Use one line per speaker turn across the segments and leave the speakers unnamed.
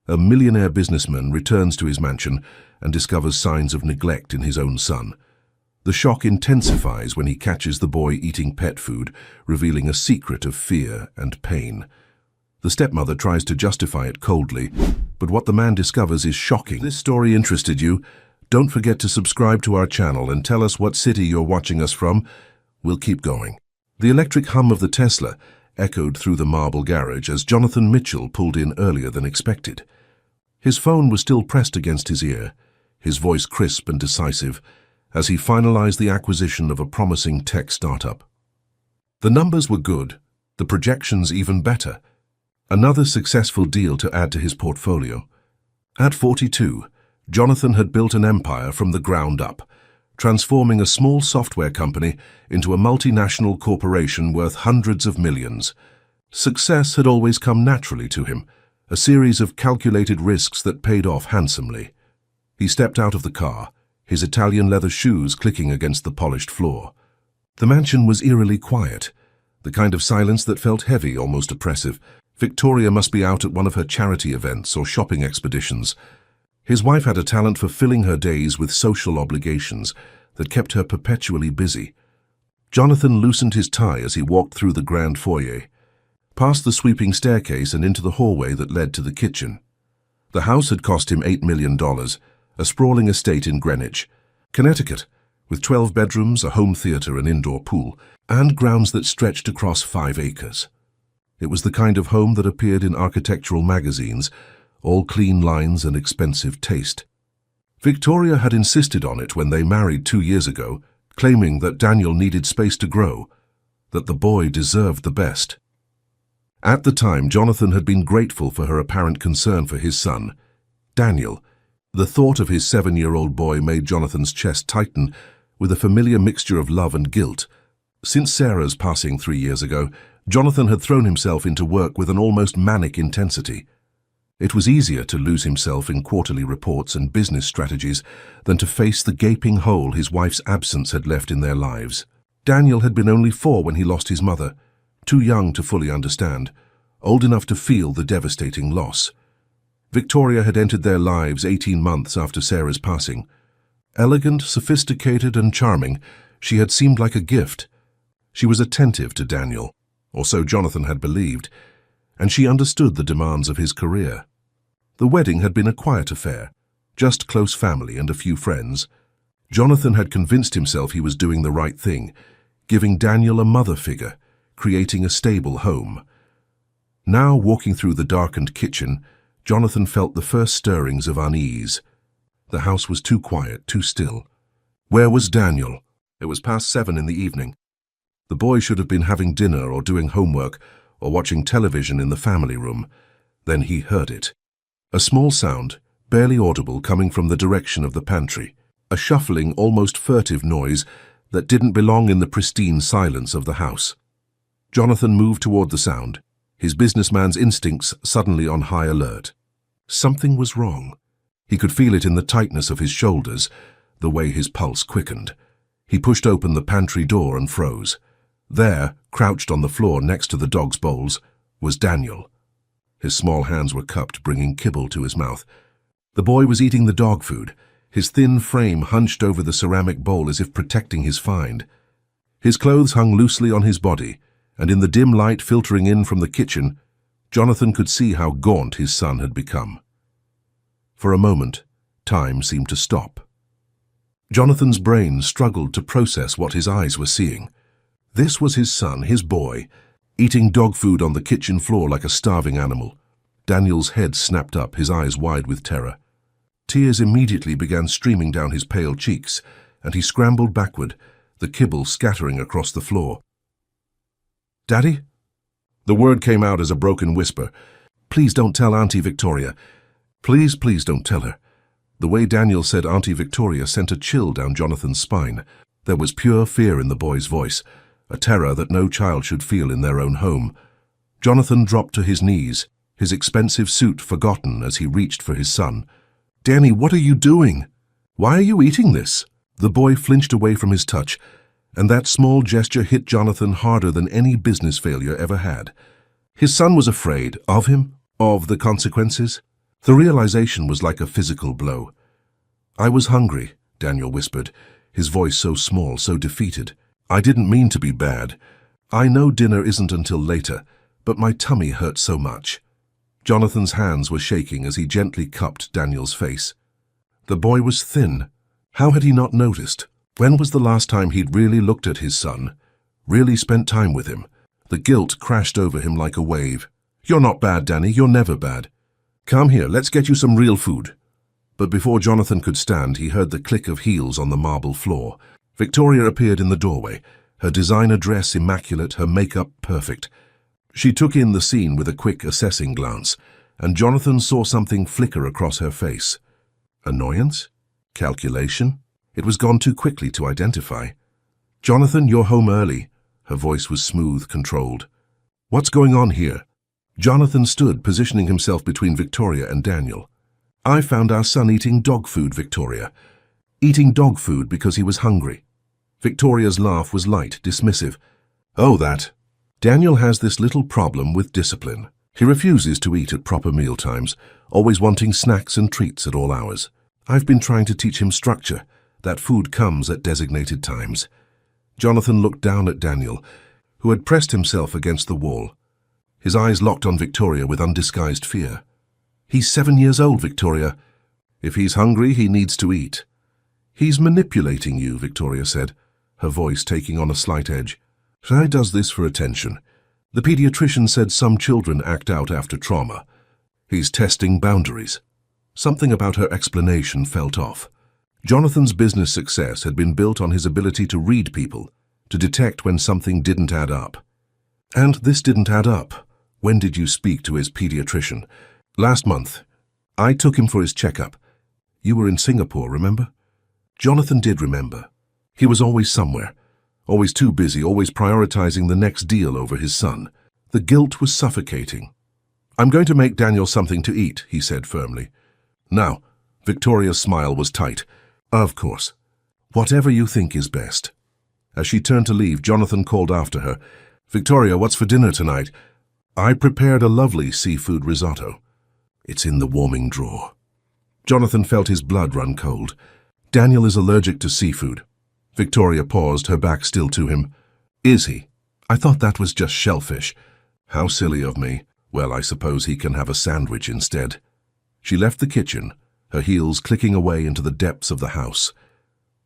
A millionaire businessman returns to his mansion and discovers signs of neglect in his own son. The shock intensifies when he catches the boy eating pet food, revealing a secret of fear and pain. The stepmother tries to justify it coldly, but what the man discovers is shocking. If this story interested you, don't forget to subscribe to our channel and tell us what city you're watching us from. We'll keep going. The electric hum of the Tesla echoed through the marble garage as Jonathan Mitchell pulled in earlier than expected. His phone was still pressed against his ear, his voice crisp and decisive, as he finalized the acquisition of a promising tech startup. The numbers were good, the projections even better. Another successful deal to add to his portfolio. At 42, Jonathan had built an empire from the ground up, transforming a small software company into a multinational corporation worth hundreds of millions. Success had always come naturally to him, a series of calculated risks that paid off handsomely. He stepped out of the car, his Italian leather shoes clicking against the polished floor. The mansion was eerily quiet, the kind of silence that felt heavy, almost oppressive. Victoria must be out at one of her charity events or shopping expeditions. His wife had a talent for filling her days with social obligations that kept her perpetually busy. Jonathan loosened his tie as he walked through the grand foyer, past the sweeping staircase and into the hallway that led to the kitchen. The house had cost him $8 million, a sprawling estate in Greenwich, Connecticut, with 12 bedrooms, a home theater, an indoor pool, and grounds that stretched across 5 acres. It was the kind of home that appeared in architectural magazines, all clean lines and expensive taste. Victoria had insisted on it when they married 2 years ago, claiming that Daniel needed space to grow, that the boy deserved the best. At the time, Jonathan had been grateful for her apparent concern for his son, Daniel. The thought of his 7-year-old boy made Jonathan's chest tighten with a familiar mixture of love and guilt. Since Sarah's passing 3 years ago, Jonathan had thrown himself into work with an almost manic intensity. It was easier to lose himself in quarterly reports and business strategies than to face the gaping hole his wife's absence had left in their lives. Daniel had been only 4 when he lost his mother, too young to fully understand, old enough to feel the devastating loss. Victoria had entered their lives 18 months after Sarah's passing. Elegant, sophisticated, and charming, she had seemed like a gift. She was attentive to Daniel, or so Jonathan had believed, and she understood the demands of his career. The wedding had been a quiet affair, just close family and a few friends. Jonathan had convinced himself he was doing the right thing, giving Daniel a mother figure, creating a stable home. Now, walking through the darkened kitchen, Jonathan felt the first stirrings of unease. The house was too quiet, too still. Where was Daniel? It was past 7 in the evening. The boy should have been having dinner or doing homework or watching television in the family room. Then he heard it. A small sound, barely audible, coming from the direction of the pantry. A shuffling, almost furtive noise that didn't belong in the pristine silence of the house. Jonathan moved toward the sound, his businessman's instincts suddenly on high alert. Something was wrong. He could feel it in the tightness of his shoulders, the way his pulse quickened. He pushed open the pantry door and froze. There, crouched on the floor next to the dog's bowls, was Daniel. His small hands were cupped, bringing kibble to his mouth. The boy was eating the dog food, his thin frame hunched over the ceramic bowl as if protecting his find. His clothes hung loosely on his body, and in the dim light filtering in from the kitchen, Jonathan could see how gaunt his son had become. For a moment, time seemed to stop. Jonathan's brain struggled to process what his eyes were seeing. This was his son, his boy, eating dog food on the kitchen floor like a starving animal. Daniel's head snapped up, his eyes wide with terror. Tears immediately began streaming down his pale cheeks, and he scrambled backward, the kibble scattering across the floor. "Daddy?" The word came out as a broken whisper. "Please don't tell Auntie Victoria. Please, please don't tell her." The way Daniel said Auntie Victoria sent a chill down Jonathan's spine. There was pure fear in the boy's voice, a terror that no child should feel in their own home. Jonathan dropped to his knees, his expensive suit forgotten as he reached for his son. "Danny, what are you doing? Why are you eating this?" The boy flinched away from his touch, and that small gesture hit Jonathan harder than any business failure ever had. His son was afraid of him, of the consequences. The realization was like a physical blow. "I was hungry," Daniel whispered, his voice so small, so defeated. "I didn't mean to be bad. I know dinner isn't until later, but my tummy hurt so much." Jonathan's hands were shaking as he gently cupped Daniel's face. The boy was thin. How had he not noticed? When was the last time he'd really looked at his son, really spent time with him? The guilt crashed over him like a wave. "You're not bad, Danny. You're never bad. Come here, let's get you some real food." But before Jonathan could stand, he heard the click of heels on the marble floor. Victoria appeared in the doorway, her designer dress immaculate, her makeup perfect. She took in the scene with a quick, assessing glance, and Jonathan saw something flicker across her face. Annoyance? Calculation? It was gone too quickly to identify. "Jonathan, you're home early." Her voice was smooth, controlled. "What's going on here?" Jonathan stood, positioning himself between Victoria and Daniel. "I found our son eating dog food, Victoria. Eating dog food because he was hungry." Victoria's laugh was light, dismissive. "Oh, that. Daniel has this little problem with discipline. He refuses to eat at proper meal times, always wanting snacks and treats at all hours. I've been trying to teach him structure, that food comes at designated times." Jonathan looked down at Daniel, who had pressed himself against the wall. His eyes locked on Victoria with undisguised fear. "He's 7 years old, Victoria. If he's hungry, he needs to eat." "He's manipulating you," Victoria said, her voice taking on a slight edge. "Shai does this for attention. The pediatrician said some children act out after trauma. He's testing boundaries." Something about her explanation felt off. Jonathan's business success had been built on his ability to read people, to detect when something didn't add up. And this didn't add up. "When did you speak to his pediatrician?" "Last month. I took him for his checkup. You were in Singapore, remember?" Jonathan did remember. He was always somewhere, always too busy, always prioritizing the next deal over his son. The guilt was suffocating. "I'm going to make Daniel something to eat," he said firmly. "Now," Victoria's smile was tight. "Of course. Whatever you think is best." As she turned to leave, Jonathan called after her. "Victoria, what's for dinner tonight?" "I prepared a lovely seafood risotto. It's in the warming drawer." Jonathan felt his blood run cold. "Daniel is allergic to seafood." Victoria paused, her back still to him. "Is he? I thought that was just shellfish. How silly of me. Well, I suppose he can have a sandwich instead." She left the kitchen, her heels clicking away into the depths of the house.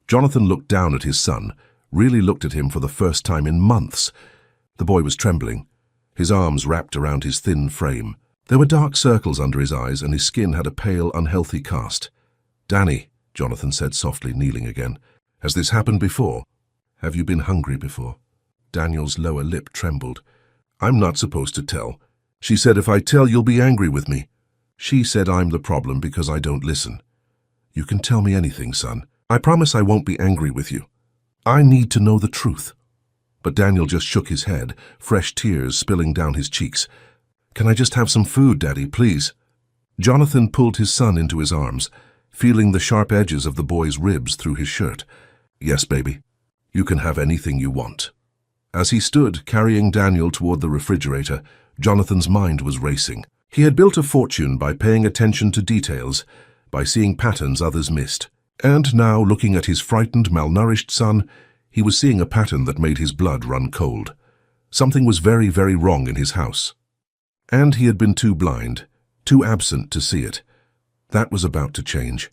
Jonathan looked down at his son, really looked at him for the first time in months. The boy was trembling, his arms wrapped around his thin frame. There were dark circles under his eyes, and his skin had a pale, unhealthy cast. "Danny," Jonathan said softly, kneeling again, "has this happened before? Have you been hungry before?" Daniel's lower lip trembled. "I'm not supposed to tell. She said if I tell, you'll be angry with me. She said I'm the problem because I don't listen." "You can tell me anything, son. I promise I won't be angry with you. I need to know the truth." But Daniel just shook his head, fresh tears spilling down his cheeks. "Can I just have some food, Daddy, please?" Jonathan pulled his son into his arms, feeling the sharp edges of the boy's ribs through his shirt. "Yes, baby. You can have anything you want." As he stood, carrying Daniel toward the refrigerator, Jonathan's mind was racing. He had built a fortune by paying attention to details, by seeing patterns others missed. And now, looking at his frightened, malnourished son, he was seeing a pattern that made his blood run cold. Something was very, very wrong in his house. And he had been too blind, too absent to see it. That was about to change.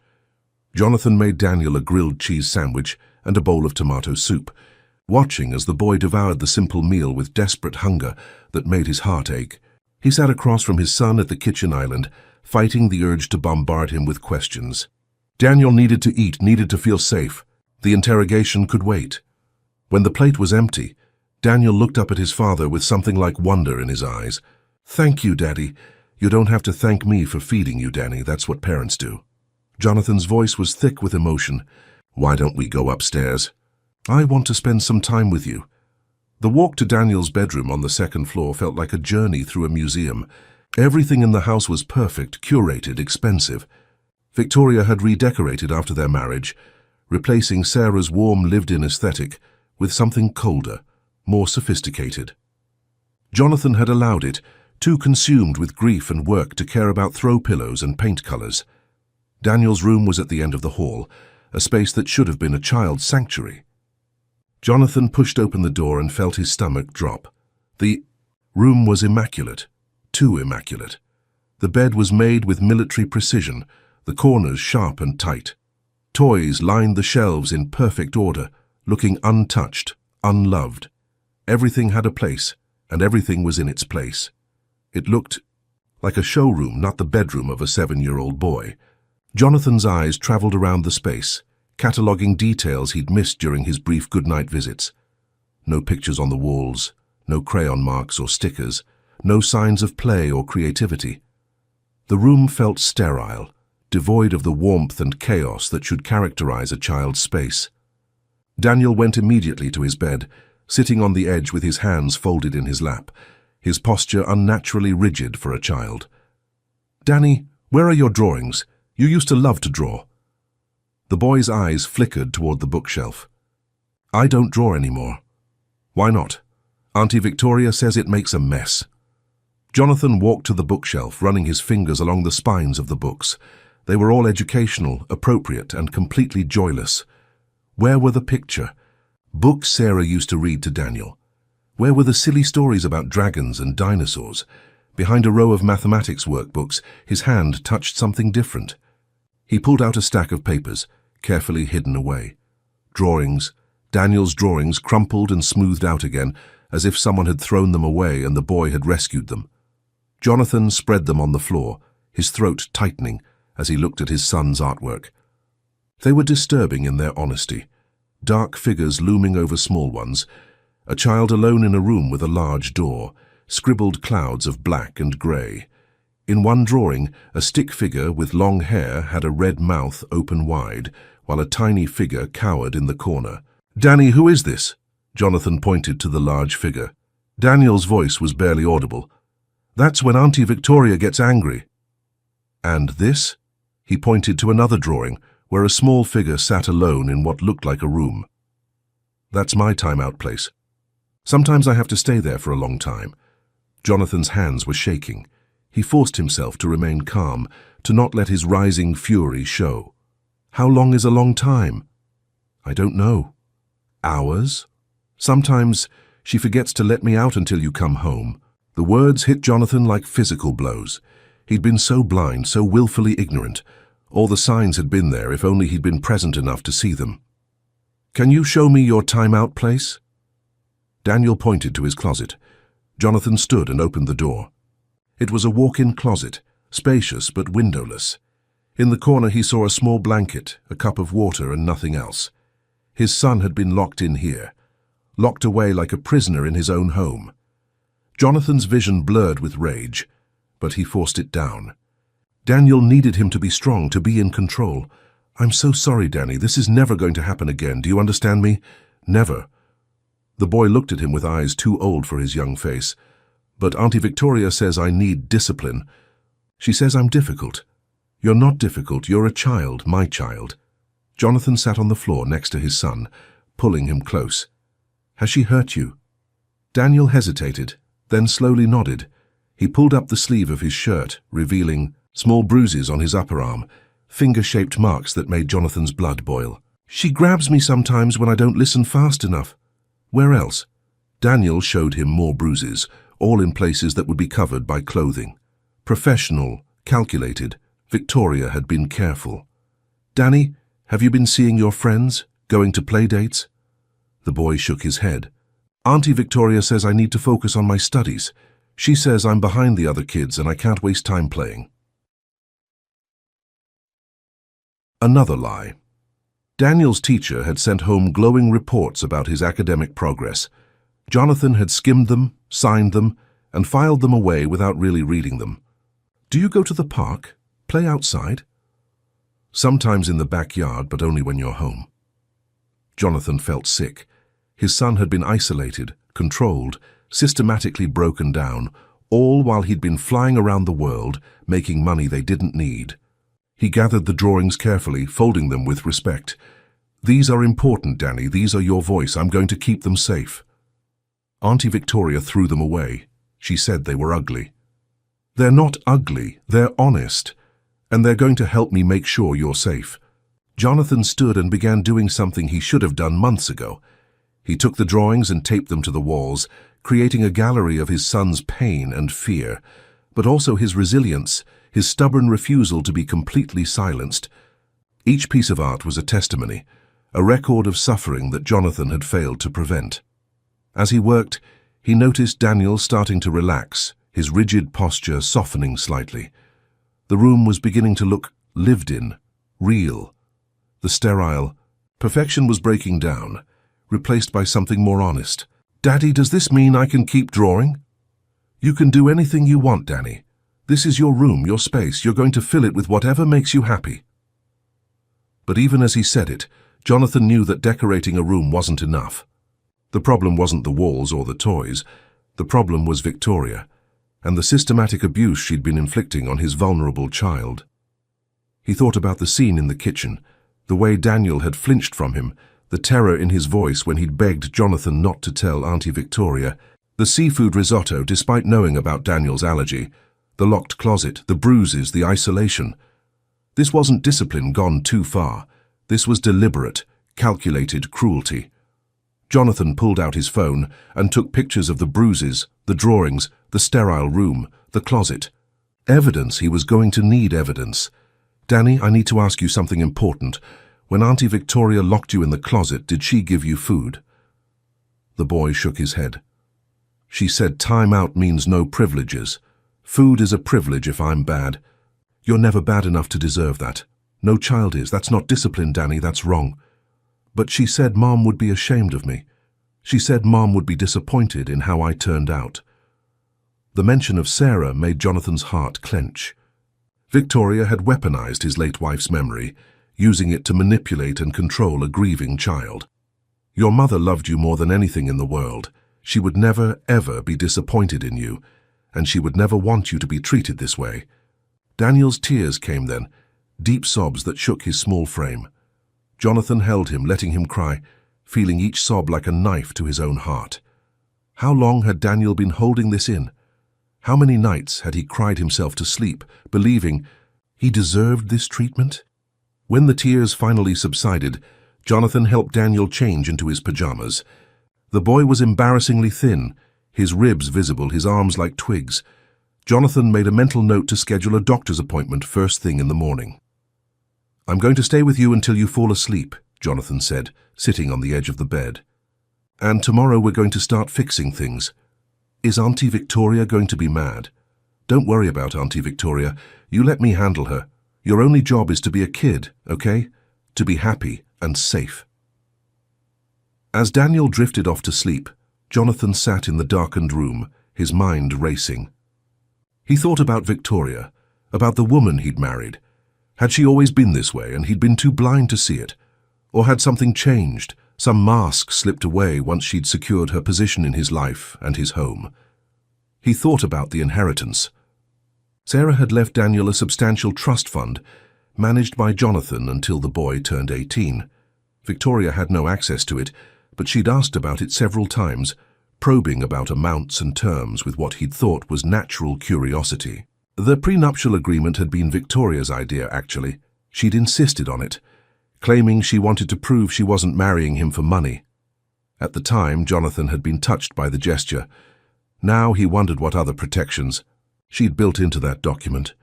Jonathan made Daniel a grilled cheese sandwich and a bowl of tomato soup, watching as the boy devoured the simple meal with desperate hunger that made his heart ache. He sat across from his son at the kitchen island, fighting the urge to bombard him with questions. Daniel needed to eat, needed to feel safe. The interrogation could wait. When the plate was empty, Daniel looked up at his father with something like wonder in his eyes. "Thank you, Daddy. You don't have to thank me for feeding you, Danny. That's what parents do." Jonathan's voice was thick with emotion. "Why don't we go upstairs? I want to spend some time with you." The walk to Daniel's bedroom on the second floor felt like a journey through a museum. Everything in the house was perfect, curated, expensive. Victoria had redecorated after their marriage, replacing Sarah's warm, lived-in aesthetic with something colder, more sophisticated. Jonathan had allowed it, too consumed with grief and work to care about throw pillows and paint colors. Daniel's room was at the end of the hall, a space that should have been a child's sanctuary. Jonathan pushed open the door and felt his stomach drop. The room was immaculate, too immaculate. The bed was made with military precision, the corners sharp and tight. Toys lined the shelves in perfect order, looking untouched, unloved. Everything had a place, and everything was in its place. It looked like a showroom, not the bedroom of a 7-year-old boy. Jonathan's eyes traveled around the space, cataloguing details he'd missed during his brief goodnight visits. No pictures on the walls, no crayon marks or stickers, no signs of play or creativity. The room felt sterile, devoid of the warmth and chaos that should characterize a child's space. Daniel went immediately to his bed, sitting on the edge with his hands folded in his lap, his posture unnaturally rigid for a child. "Danny, where are your drawings? You used to love to draw." The boy's eyes flickered toward the bookshelf. "I don't draw anymore." "Why not?" "Auntie Victoria says it makes a mess." Jonathan walked to the bookshelf, running his fingers along the spines of the books. They were all educational, appropriate, and completely joyless. Where were the picture? Books Sarah used to read to Daniel. Where were the silly stories about dragons and dinosaurs? Behind a row of mathematics workbooks, his hand touched something different. He pulled out a stack of papers, carefully hidden away. Drawings, Daniel's drawings, crumpled and smoothed out again, as if someone had thrown them away and the boy had rescued them. Jonathan spread them on the floor, his throat tightening as he looked at his son's artwork. They were disturbing in their honesty. Dark figures looming over small ones, a child alone in a room with a large door, scribbled clouds of black and grey. In one drawing, a stick figure with long hair had a red mouth open wide, while a tiny figure cowered in the corner. "Danny, who is this?" Jonathan pointed to the large figure. Daniel's voice was barely audible. "That's when Auntie Victoria gets angry." "And this?" He pointed to another drawing, where a small figure sat alone in what looked like a room. "That's my time-out place. Sometimes I have to stay there for a long time." Jonathan's hands were shaking. He forced himself to remain calm, to not let his rising fury show. "How long is a long time?" "I don't know." "Hours?" "Sometimes she forgets to let me out until you come home." The words hit Jonathan like physical blows. He'd been so blind, so willfully ignorant. All the signs had been there if only he'd been present enough to see them. "Can you show me your time-out place?" Daniel pointed to his closet. Jonathan stood and opened the door. It was a walk-in closet, spacious but windowless. In the corner he saw a small blanket, a cup of water, and nothing else. His son had been locked in here, locked away like a prisoner in his own home. Jonathan's vision blurred with rage, but he forced it down. Daniel needed him to be strong, to be in control. "I'm so sorry, Danny. This is never going to happen again. Do you understand me? Never." The boy looked at him with eyes too old for his young face. "But Auntie Victoria says I need discipline. She says I'm difficult." "You're not difficult. You're a child, my child." Jonathan sat on the floor next to his son, pulling him close. "Has she hurt you?" Daniel hesitated, then slowly nodded. He pulled up the sleeve of his shirt, revealing small bruises on his upper arm, finger-shaped marks that made Jonathan's blood boil. "She grabs me sometimes when I don't listen fast enough." "Where else?" Daniel showed him more bruises, all in places that would be covered by clothing. Professional, calculated, Victoria had been careful. "Danny, have you been seeing your friends, going to play dates?" The boy shook his head. "Auntie Victoria says I need to focus on my studies. She says I'm behind the other kids and I can't waste time playing." Another lie. Daniel's teacher had sent home glowing reports about his academic progress. Jonathan had skimmed them, signed them, and filed them away without really reading them. "Do you go to the park? Play outside?" "Sometimes in the backyard, but only when you're home." Jonathan felt sick. His son had been isolated, controlled, systematically broken down, all while he'd been flying around the world, making money they didn't need. He gathered the drawings carefully, folding them with respect. "These are important, Danny. These are your voice. I'm going to keep them safe." Auntie Victoria threw them away. She said they were ugly. They're not ugly, they're honest, and they're going to help me make sure you're safe. Jonathan stood and began doing something he should have done months ago. He took the drawings and taped them to the walls, creating a gallery of his son's pain and fear, but also his resilience, his stubborn refusal to be completely silenced. Each piece of art was a testimony, a record of suffering that Jonathan had failed to prevent. As he worked, he noticed Daniel starting to relax, his rigid posture softening slightly. The room was beginning to look lived in, real. The sterile perfection was breaking down, replaced by something more honest. "Daddy, does this mean I can keep drawing?" "You can do anything you want, Danny. This is your room, your space. You're going to fill it with whatever makes you happy." But even as he said it, Jonathan knew that decorating a room wasn't enough. The problem wasn't the walls or the toys. The problem was Victoria, and the systematic abuse she'd been inflicting on his vulnerable child. He thought about the scene in the kitchen, the way Daniel had flinched from him, the terror in his voice when he'd begged Jonathan not to tell Auntie Victoria, the seafood risotto despite knowing about Daniel's allergy, the locked closet, the bruises, the isolation. This wasn't discipline gone too far. This was deliberate, calculated cruelty. Jonathan pulled out his phone and took pictures of the bruises, the drawings, the sterile room, the closet. Evidence. He was going to need evidence. "Danny, I need to ask you something important. When Auntie Victoria locked you in the closet, did she give you food?" The boy shook his head. "She said time out means no privileges. Food is a privilege if I'm bad. You're never bad enough to deserve that. No child is. That's not discipline, Danny. That's wrong. But she said Mom would be ashamed of me. She said Mom would be disappointed in how I turned out." The mention of Sarah made Jonathan's heart clench. Victoria had weaponized his late wife's memory, using it to manipulate and control a grieving child. "Your mother loved you more than anything in the world. She would never, ever be disappointed in you, and she would never want you to be treated this way." Daniel's tears came then, deep sobs that shook his small frame. Jonathan held him, letting him cry, feeling each sob like a knife to his own heart. How long had Daniel been holding this in? How many nights had he cried himself to sleep, believing he deserved this treatment? When the tears finally subsided, Jonathan helped Daniel change into his pajamas. The boy was embarrassingly thin, his ribs visible, his arms like twigs. Jonathan made a mental note to schedule a doctor's appointment first thing in the morning. "I'm going to stay with you until you fall asleep," Jonathan said, sitting on the edge of the bed. "And tomorrow we're going to start fixing things. Is Auntie Victoria going to be mad? Don't worry about Auntie Victoria. You let me handle her. Your only job is to be a kid, okay? To be happy and safe." As Daniel drifted off to sleep, Jonathan sat in the darkened room, his mind racing. He thought about Victoria, about the woman he'd married. Had she always been this way and he'd been too blind to see it? Or had something changed, some mask slipped away once she'd secured her position in his life and his home? He thought about the inheritance. Sarah had left Daniel a substantial trust fund, managed by Jonathan until the boy turned 18. Victoria had no access to it, but she'd asked about it several times, probing about amounts and terms with what he'd thought was natural curiosity. The prenuptial agreement had been Victoria's idea, actually. She'd insisted on it, claiming she wanted to prove she wasn't marrying him for money. At the time, Jonathan had been touched by the gesture. Now he wondered what other protections she'd built into that document,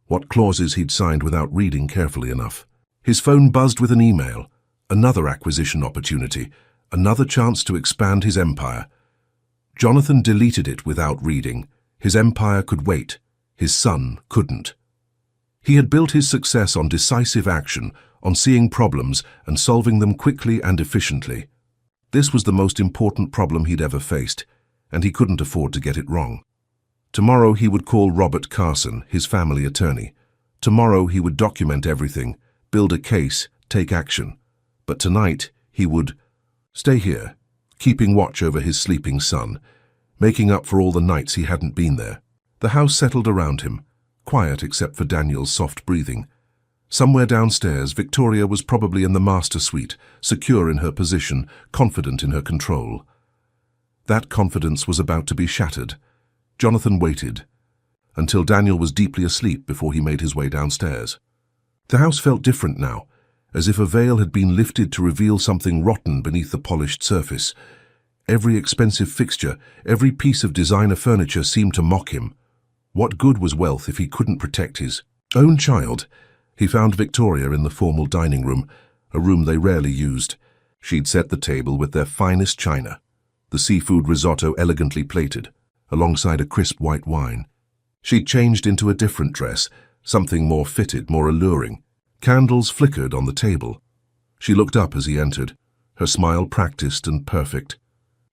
what clauses he'd signed without reading carefully enough. His phone buzzed with an email, another acquisition opportunity, another chance to expand his empire. Jonathan deleted it without reading. His empire could wait. His son couldn't. He had built his success on decisive action, on seeing problems and solving them quickly and efficiently. This was the most important problem he'd ever faced, and he couldn't afford to get it wrong. Tomorrow he would call Robert Carson, his family attorney. Tomorrow he would document everything, build a case, take action. But tonight he would stay here, keeping watch over his sleeping son, making up for all the nights he hadn't been there. The house settled around him, quiet except for Daniel's soft breathing. Somewhere downstairs, Victoria was probably in the master suite, secure in her position, confident in her control. That confidence was about to be shattered. Jonathan waited. until Daniel was deeply asleep before he made his way downstairs. The house felt different now, as if a veil had been lifted to reveal something rotten beneath the polished surface. Every expensive fixture, every piece of designer furniture seemed to mock him. What good was wealth if he couldn't protect his own child? He found Victoria in the formal dining room, a room they rarely used. She'd set the table with their finest china, the seafood risotto elegantly plated, alongside a crisp white wine. She'd changed into a different dress, something more fitted, more alluring. Candles flickered on the table. She looked up as he entered, her smile practiced and perfect.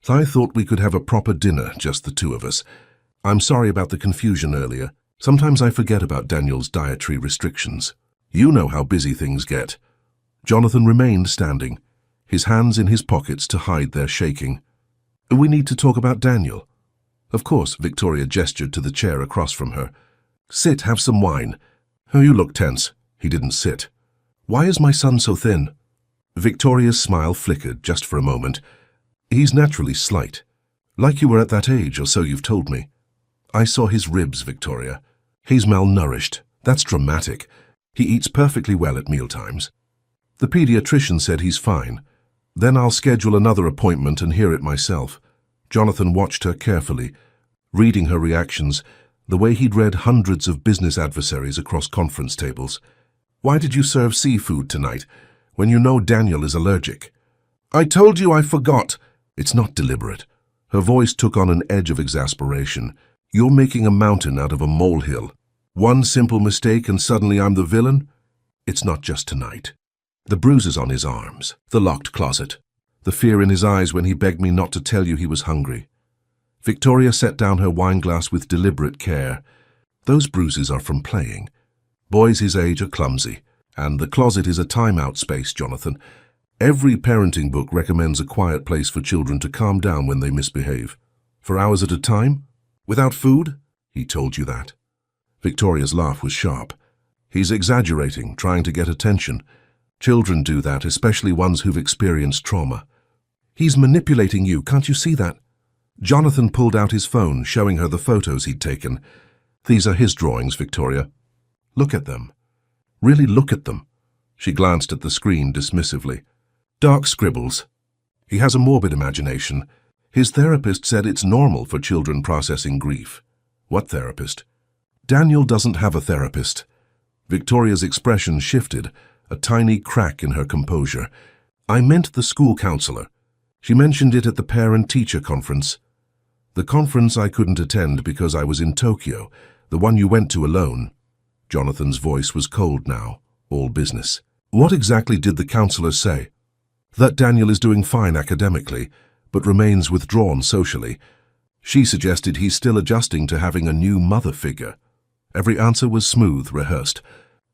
"I thought we could have a proper dinner, just the two of us. I'm sorry about the confusion earlier. Sometimes I forget about Daniel's dietary restrictions. You know how busy things get." Jonathan remained standing, his hands in his pockets to hide their shaking. "We need to talk about Daniel." "Of course," Victoria gestured to the chair across from her. "Sit, have some wine." "Oh, you look tense." He didn't sit. "Why is my son so thin?" Victoria's smile flickered just for a moment. "He's naturally slight. Like you were at that age, or so you've told me." "I saw his ribs, Victoria. He's malnourished. That's dramatic. He eats perfectly well at mealtimes. The pediatrician said he's fine. Then I'll schedule another appointment and hear it myself." Jonathan watched her carefully, reading her reactions, the way he'd read hundreds of business adversaries across conference tables. "Why did you serve seafood tonight, when you know Daniel is allergic?" "I told you I forgot." "It's not deliberate." Her voice took on an edge of exasperation. "You're making a mountain out of a molehill. One simple mistake and suddenly I'm the villain?" "It's not just tonight. The bruises on his arms, the locked closet, the fear in his eyes when he begged me not to tell you he was hungry." Victoria set down her wineglass with deliberate care. "Those bruises are from playing. Boys his age are clumsy, and the closet is a time-out space, Jonathan. Every parenting book recommends a quiet place for children to calm down when they misbehave. For hours at a time? Without food? He told you that." Victoria's laugh was sharp. "He's exaggerating, trying to get attention. Children do that, especially ones who've experienced trauma." "He's manipulating you, can't you see that?" Jonathan pulled out his phone, showing her the photos he'd taken. "These are his drawings, Victoria. Look at them. Really look at them." She glanced at the screen dismissively. "Dark scribbles. He has a morbid imagination. His therapist said it's normal for children processing grief." "What therapist?" "Daniel doesn't have a therapist." Victoria's expression shifted, a tiny crack in her composure. "I meant the school counselor. She mentioned it at the parent-teacher conference." "The conference I couldn't attend because I was in Tokyo, the one you went to alone." Jonathan's voice was cold now, all business. "What exactly did the counselor say?" "That Daniel is doing fine academically, but remains withdrawn socially. She suggested he's still adjusting to having a new mother figure." Every answer was smooth, rehearsed.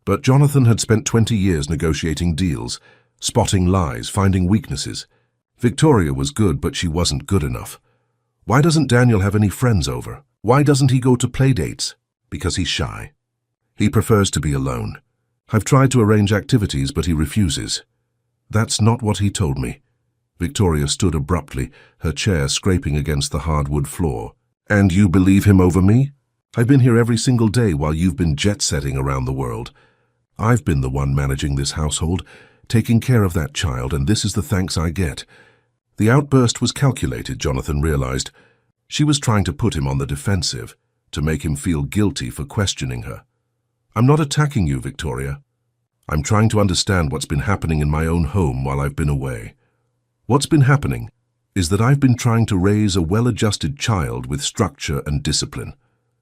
But Jonathan had spent 20 years negotiating deals, spotting lies, finding weaknesses. Victoria was good, but she wasn't good enough. "Why doesn't Daniel have any friends over? Why doesn't he go to play dates?" "Because he's shy. He prefers to be alone. I've tried to arrange activities, but he refuses." "That's not what he told me." Victoria stood abruptly, her chair scraping against the hardwood floor. "And you believe him over me? I've been here every single day while you've been jet-setting around the world. I've been the one managing this household, taking care of that child, and this is the thanks I get." The outburst was calculated, Jonathan realized. She was trying to put him on the defensive, to make him feel guilty for questioning her. "I'm not attacking you, Victoria. I'm trying to understand what's been happening in my own home while I've been away. What's been happening is that I've been trying to raise a well-adjusted child with structure and discipline,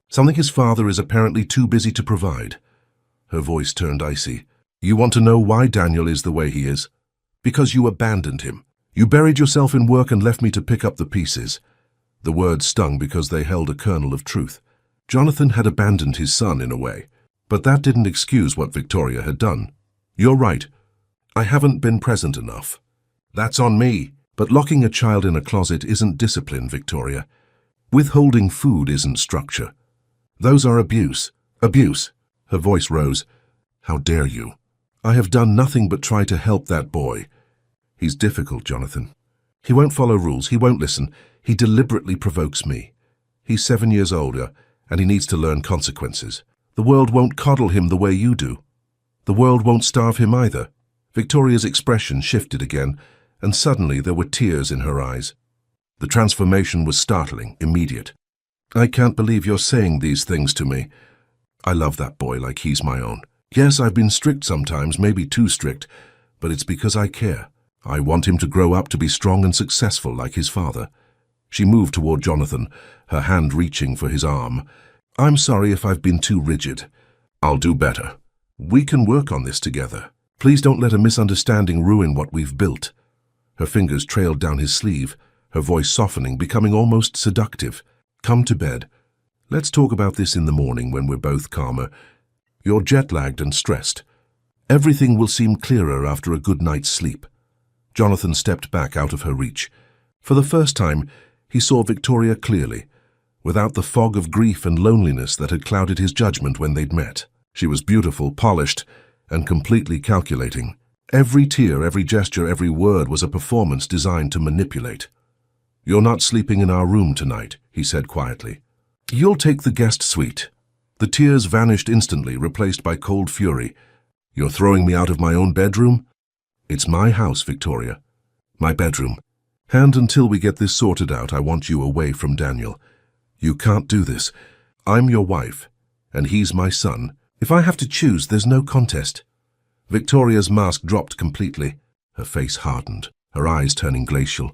something his father is apparently too busy to provide." Her voice turned icy. "You want to know why Daniel is the way he is? Because you abandoned him. You buried yourself in work and left me to pick up the pieces." The words stung because they held a kernel of truth. Jonathan had abandoned his son in a way, but that didn't excuse what Victoria had done. "You're right. I haven't been present enough. That's on me. But locking a child in a closet isn't discipline, Victoria. Withholding food isn't structure. Those are abuse. Abuse." Her voice rose. "How dare you? I have done nothing but try to help that boy. He's difficult, Jonathan. He won't follow rules. He won't listen. He deliberately provokes me. He's 7 years older, and he needs to learn consequences. The world won't coddle him the way you do. The world won't starve him either. Victoria's expression shifted again, and suddenly there were tears in her eyes. The transformation was startling, immediate. I can't believe you're saying these things to me. I love that boy like he's my own. Yes, I've been strict sometimes, maybe too strict, but it's because I care. I want him to grow up to be strong and successful like his father. She moved toward Jonathan, her hand reaching for his arm. I'm sorry if I've been too rigid. I'll do better. We can work on this together. Please don't let a misunderstanding ruin what we've built. Her fingers trailed down his sleeve, her voice softening, becoming almost seductive. Come to bed. Let's talk about this in the morning when we're both calmer. You're jet-lagged and stressed. Everything will seem clearer after a good night's sleep. Jonathan stepped back out of her reach. For the first time, he saw Victoria clearly, without the fog of grief and loneliness that had clouded his judgment when they'd met. She was beautiful, polished, and completely calculating. Every tear, every gesture, every word was a performance designed to manipulate. You're not sleeping in our room tonight, he said quietly. You'll take the guest suite. The tears vanished instantly, replaced by cold fury. You're throwing me out of my own bedroom? It's my house, Victoria. My bedroom. And until we get this sorted out, I want you away from Daniel. You can't do this. I'm your wife, and he's my son. If I have to choose, there's no contest. Victoria's mask dropped completely. Her face hardened, her eyes turning glacial.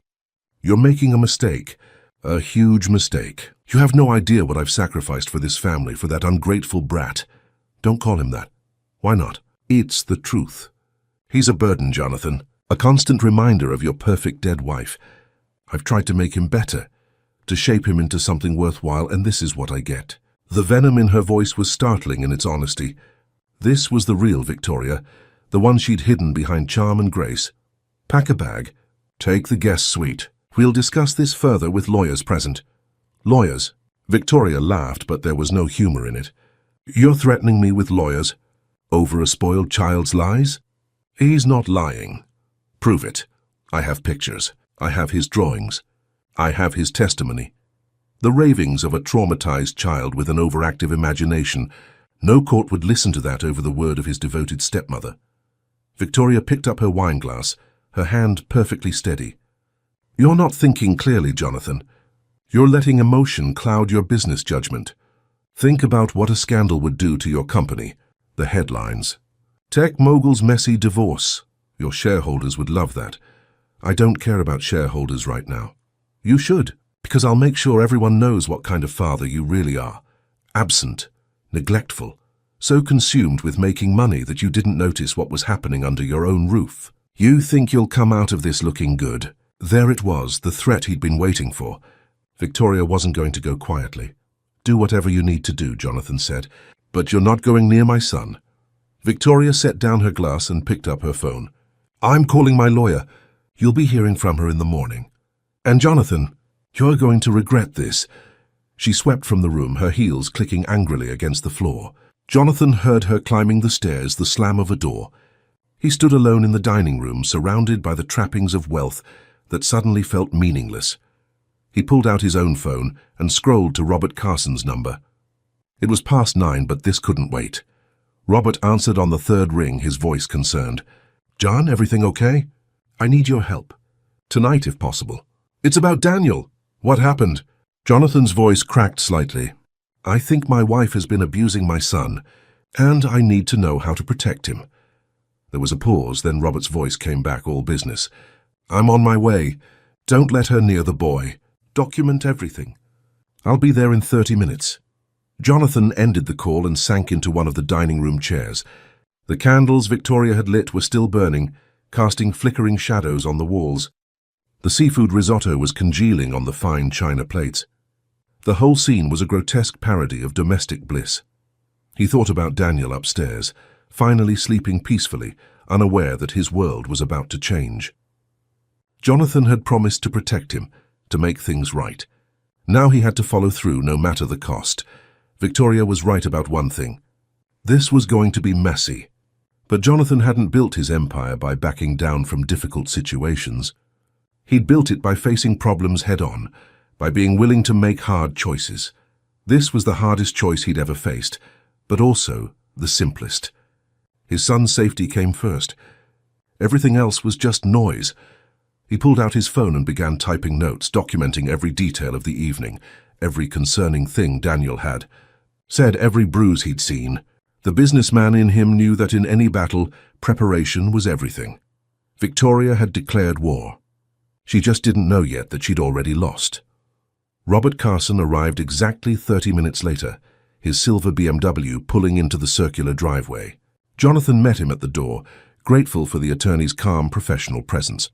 You're making a mistake. A huge mistake. You have no idea what I've sacrificed for this family, for that ungrateful brat. Don't call him that. Why not? It's the truth. He's a burden, Jonathan. A constant reminder of your perfect dead wife. I've tried to make him better, to shape him into something worthwhile, and this is what I get. The venom in her voice was startling in its honesty. This was the real Victoria, the one she'd hidden behind charm and grace. Pack a bag. Take the guest suite. We'll discuss this further with lawyers present. Lawyers? Victoria laughed, but there was no humor in it. You're threatening me with lawyers? Over a spoiled child's lies? He's not lying. Prove it. I have pictures. I have his drawings. I have his testimony. The ravings of a traumatized child with an overactive imagination. No court would listen to that over the word of his devoted stepmother. Victoria picked up her wineglass, her hand perfectly steady. You're not thinking clearly, Jonathan. You're letting emotion cloud your business judgment. Think about what a scandal would do to your company. The headlines. Tech mogul's messy divorce. Your shareholders would love that. I don't care about shareholders right now. You should, because I'll make sure everyone knows what kind of father you really are. Absent, neglectful, so consumed with making money that you didn't notice what was happening under your own roof. You think you'll come out of this looking good. There it was, the threat he'd been waiting for. Victoria wasn't going to go quietly. Do whatever you need to do, Jonathan said, but you're not going near my son. Victoria set down her glass and picked up her phone. I'm calling my lawyer. You'll be hearing from her in the morning. And Jonathan, you're going to regret this. She swept from the room, her heels clicking angrily against the floor. Jonathan heard her climbing the stairs, the slam of a door. He stood alone in the dining room, surrounded by the trappings of wealth that suddenly felt meaningless. He pulled out his own phone and scrolled to Robert Carson's number. It was past 9, but this couldn't wait. Robert answered on the third ring, his voice concerned. John, everything okay? I need your help. Tonight, if possible. It's about Daniel. What happened? Jonathan's voice cracked slightly. I think my wife has been abusing my son, and I need to know how to protect him. There was a pause, then Robert's voice came back, all business. I'm on my way. Don't let her near the boy. Document everything. I'll be there in 30 minutes. Jonathan ended the call and sank into one of the dining room chairs. The candles Victoria had lit were still burning, casting flickering shadows on the walls. The seafood risotto was congealing on the fine china plates. The whole scene was a grotesque parody of domestic bliss. He thought about Daniel upstairs, finally sleeping peacefully, unaware that his world was about to change. Jonathan had promised to protect him, to make things right. Now he had to follow through, no matter the cost. Victoria was right about one thing. This was going to be messy. But Jonathan hadn't built his empire by backing down from difficult situations. He'd built it by facing problems head-on, by being willing to make hard choices. This was the hardest choice he'd ever faced, but also the simplest. His son's safety came first. Everything else was just noise. He pulled out his phone and began typing notes, documenting every detail of the evening, every concerning thing Daniel had said, every bruise he'd seen. The businessman in him knew that in any battle, preparation was everything. Victoria had declared war. She just didn't know yet that she'd already lost. Robert Carson arrived exactly 30 minutes later, his silver BMW pulling into the circular driveway. Jonathan met him at the door, grateful for the attorney's calm, professional presence.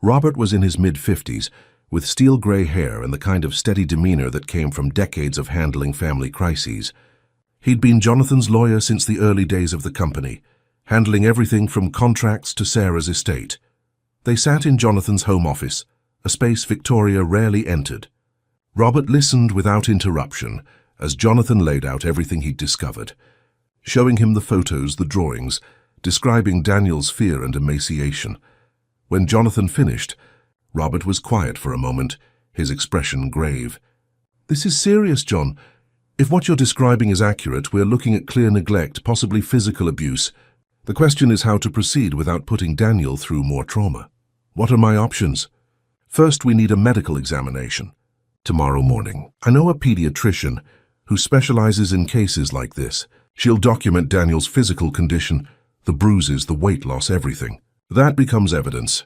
Robert was in his mid-50s, with steel-gray hair and the kind of steady demeanor that came from decades of handling family crises. He'd been Jonathan's lawyer since the early days of the company, handling everything from contracts to Sarah's estate. They sat in Jonathan's home office, a space Victoria rarely entered. Robert listened without interruption as Jonathan laid out everything he'd discovered, showing him the photos, the drawings, describing Daniel's fear and emaciation. When Jonathan finished, Robert was quiet for a moment, his expression grave. "This is serious, John. If what you're describing is accurate, we're looking at clear neglect, possibly physical abuse. The question is how to proceed without putting Daniel through more trauma. What are my options? First, we need a medical examination. Tomorrow morning. I know a pediatrician who specializes in cases like this. She'll document Daniel's physical condition, the bruises, the weight loss, everything. That becomes evidence.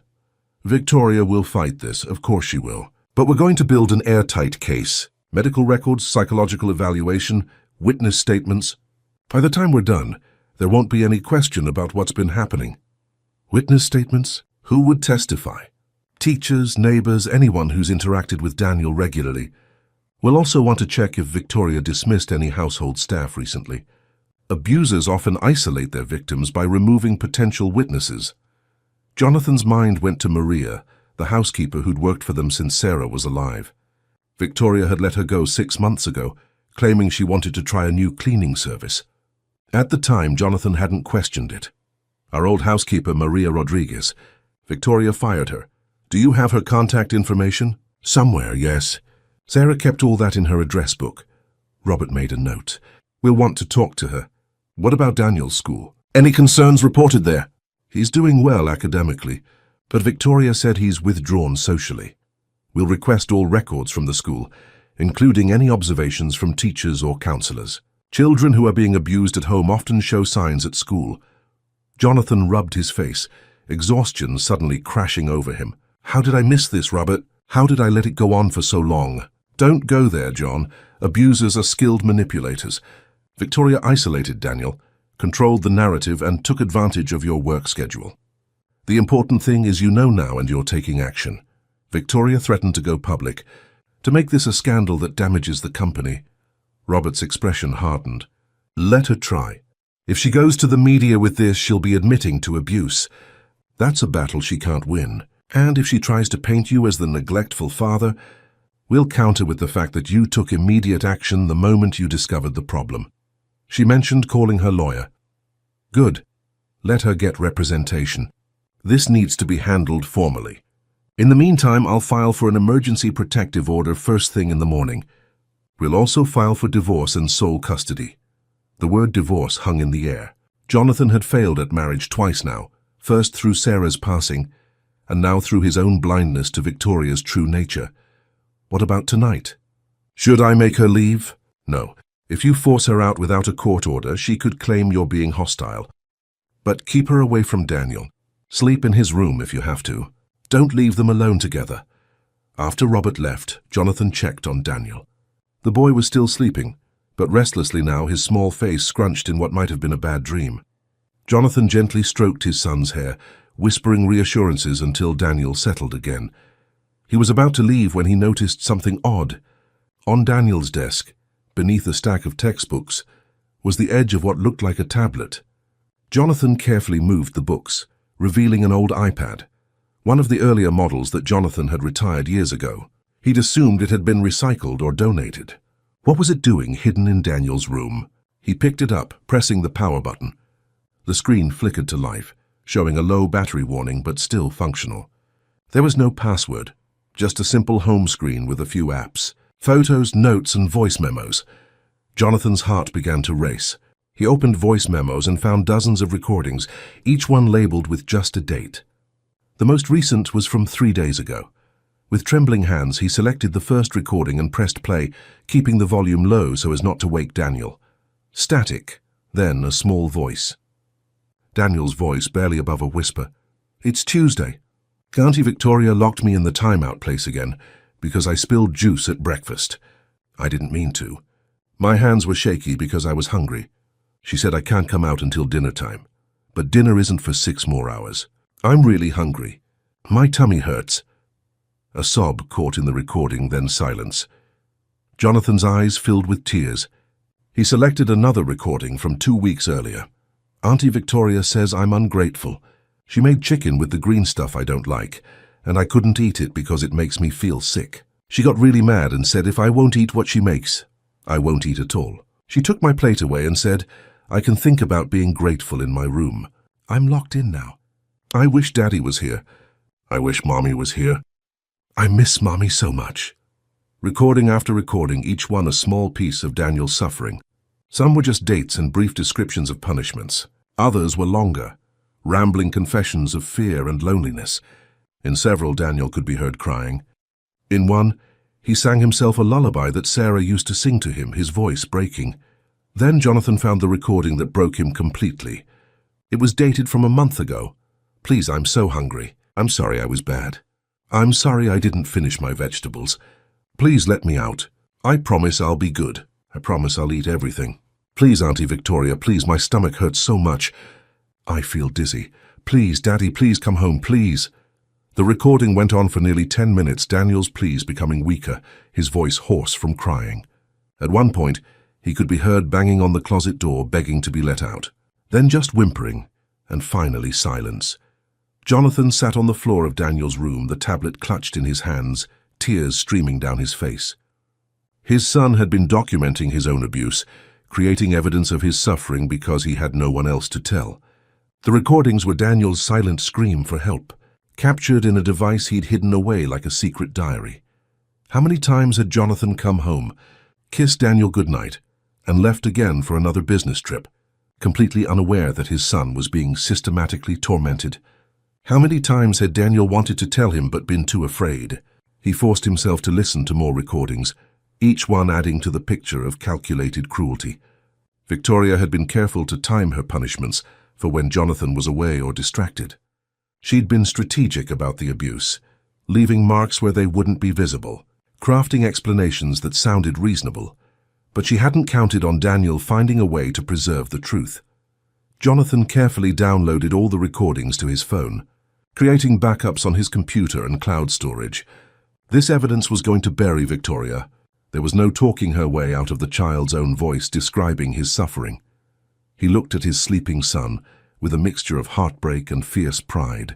Victoria will fight this, of course she will. But we're going to build an airtight case. Medical records, psychological evaluation, witness statements. By the time we're done, there won't be any question about what's been happening. Witness statements? Who would testify? Teachers, neighbors, anyone who's interacted with Daniel regularly. We'll also want to check if Victoria dismissed any household staff recently. Abusers often isolate their victims by removing potential witnesses. Jonathan's mind went to Maria, the housekeeper who'd worked for them since Sarah was alive. Victoria had let her go 6 months ago, claiming she wanted to try a new cleaning service. At the time, Jonathan hadn't questioned it. Our old housekeeper, Maria Rodriguez. Victoria fired her. Do you have her contact information? Somewhere, yes. Sarah kept all that in her address book. Robert made a note. We'll want to talk to her. What about Daniel's school? Any concerns reported there? He's doing well academically, but Victoria said he's withdrawn socially. We'll request all records from the school, including any observations from teachers or counselors. Children who are being abused at home often show signs at school. Jonathan rubbed his face, exhaustion suddenly crashing over him. How did I miss this, Robert? How did I let it go on for so long? Don't go there, John. Abusers are skilled manipulators. Victoria isolated Daniel, controlled the narrative, and took advantage of your work schedule. The important thing is you know now and you're taking action. Victoria threatened to go public, to make this a scandal that damages the company. Robert's expression hardened. Let her try. If she goes to the media with this, she'll be admitting to abuse. That's a battle she can't win. And if she tries to paint you as the neglectful father, we'll counter with the fact that you took immediate action the moment you discovered the problem. She mentioned calling her lawyer. Good. Let her get representation. This needs to be handled formally. In the meantime, I'll file for an emergency protective order first thing in the morning. We'll also file for divorce and sole custody. The word divorce hung in the air. Jonathan had failed at marriage twice now, first through Sarah's passing, and now through his own blindness to Victoria's true nature. What about tonight? Should I make her leave? No. If you force her out without a court order, she could claim you're being hostile. But keep her away from Daniel. Sleep in his room if you have to. Don't leave them alone together. After Robert left, Jonathan checked on Daniel. The boy was still sleeping, but restlessly now, his small face scrunched in what might have been a bad dream. Jonathan gently stroked his son's hair, whispering reassurances until Daniel settled again. He was about to leave when he noticed something odd. On Daniel's desk, beneath a stack of textbooks, was the edge of what looked like a tablet. Jonathan carefully moved the books, revealing an old iPad, one of the earlier models that Jonathan had retired years ago. He'd assumed it had been recycled or donated. What was it doing hidden in Daniel's room? He picked it up, pressing the power button. The screen flickered to life, showing a low battery warning but still functional. There was no password, just a simple home screen with a few apps. Photos, notes, and voice memos. Jonathan's heart began to race. He opened voice memos and found dozens of recordings, each one labeled with just a date. The most recent was from 3 days ago. With trembling hands, he selected the first recording and pressed play, keeping the volume low so as not to wake Daniel. Static, then a small voice. Daniel's voice barely above a whisper. "It's Tuesday. Auntie Victoria locked me in the timeout place again because I spilled juice at breakfast. I didn't mean to. My hands were shaky because I was hungry. She said I can't come out until dinner time. But dinner isn't for 6 more hours. I'm really hungry. My tummy hurts." A sob caught in the recording, then silence. Jonathan's eyes filled with tears. He selected another recording from 2 weeks earlier. "Auntie Victoria says I'm ungrateful. She made chicken with the green stuff I don't like, and I couldn't eat it because it makes me feel sick. She got really mad and said if I won't eat what she makes, I won't eat at all. She took my plate away and said, I can think about being grateful in my room. I'm locked in now. I wish Daddy was here. I wish Mommy was here. I miss Mommy so much." Recording after recording, each one a small piece of Daniel's suffering. Some were just dates and brief descriptions of punishments. Others were longer, rambling confessions of fear and loneliness. In several, Daniel could be heard crying. In one, he sang himself a lullaby that Sarah used to sing to him, his voice breaking. Then Jonathan found the recording that broke him completely. It was dated from a month ago. "Please, I'm so hungry. I'm sorry I was bad. I'm sorry I didn't finish my vegetables. Please let me out. I promise I'll be good. I promise I'll eat everything. Please, Auntie Victoria, please, my stomach hurts so much. I feel dizzy. Please, Daddy, please come home, please." The recording went on for nearly 10 minutes, Daniel's pleas becoming weaker, his voice hoarse from crying. At one point, he could be heard banging on the closet door, begging to be let out. Then just whimpering, and finally silence. Jonathan sat on the floor of Daniel's room, the tablet clutched in his hands, tears streaming down his face. His son had been documenting his own abuse, creating evidence of his suffering because he had no one else to tell. The recordings were Daniel's silent scream for help, captured in a device he'd hidden away like a secret diary. How many times had Jonathan come home, kissed Daniel goodnight, and left again for another business trip, completely unaware that his son was being systematically tormented? How many times had Daniel wanted to tell him but been too afraid? He forced himself to listen to more recordings, each one adding to the picture of calculated cruelty. Victoria had been careful to time her punishments for when Jonathan was away or distracted. She'd been strategic about the abuse, leaving marks where they wouldn't be visible, crafting explanations that sounded reasonable. But she hadn't counted on Daniel finding a way to preserve the truth. Jonathan carefully downloaded all the recordings to his phone, creating backups on his computer and cloud storage. This evidence was going to bury Victoria. There was no talking her way out of the child's own voice describing his suffering. He looked at his sleeping son with a mixture of heartbreak and fierce pride.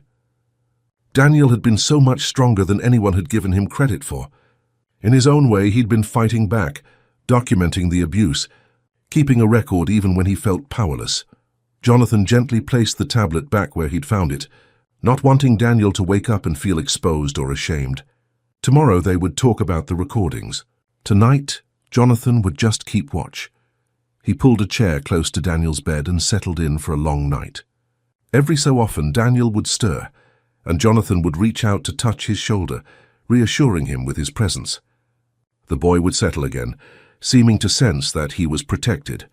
Daniel had been so much stronger than anyone had given him credit for. In his own way, he'd been fighting back, documenting the abuse, keeping a record even when he felt powerless. Jonathan gently placed the tablet back where he'd found it, not wanting Daniel to wake up and feel exposed or ashamed. Tomorrow they would talk about the recordings. Tonight, Jonathan would just keep watch. He pulled a chair close to Daniel's bed and settled in for a long night. Every so often, Daniel would stir, and Jonathan would reach out to touch his shoulder, reassuring him with his presence. The boy would settle again, seeming to sense that he was protected.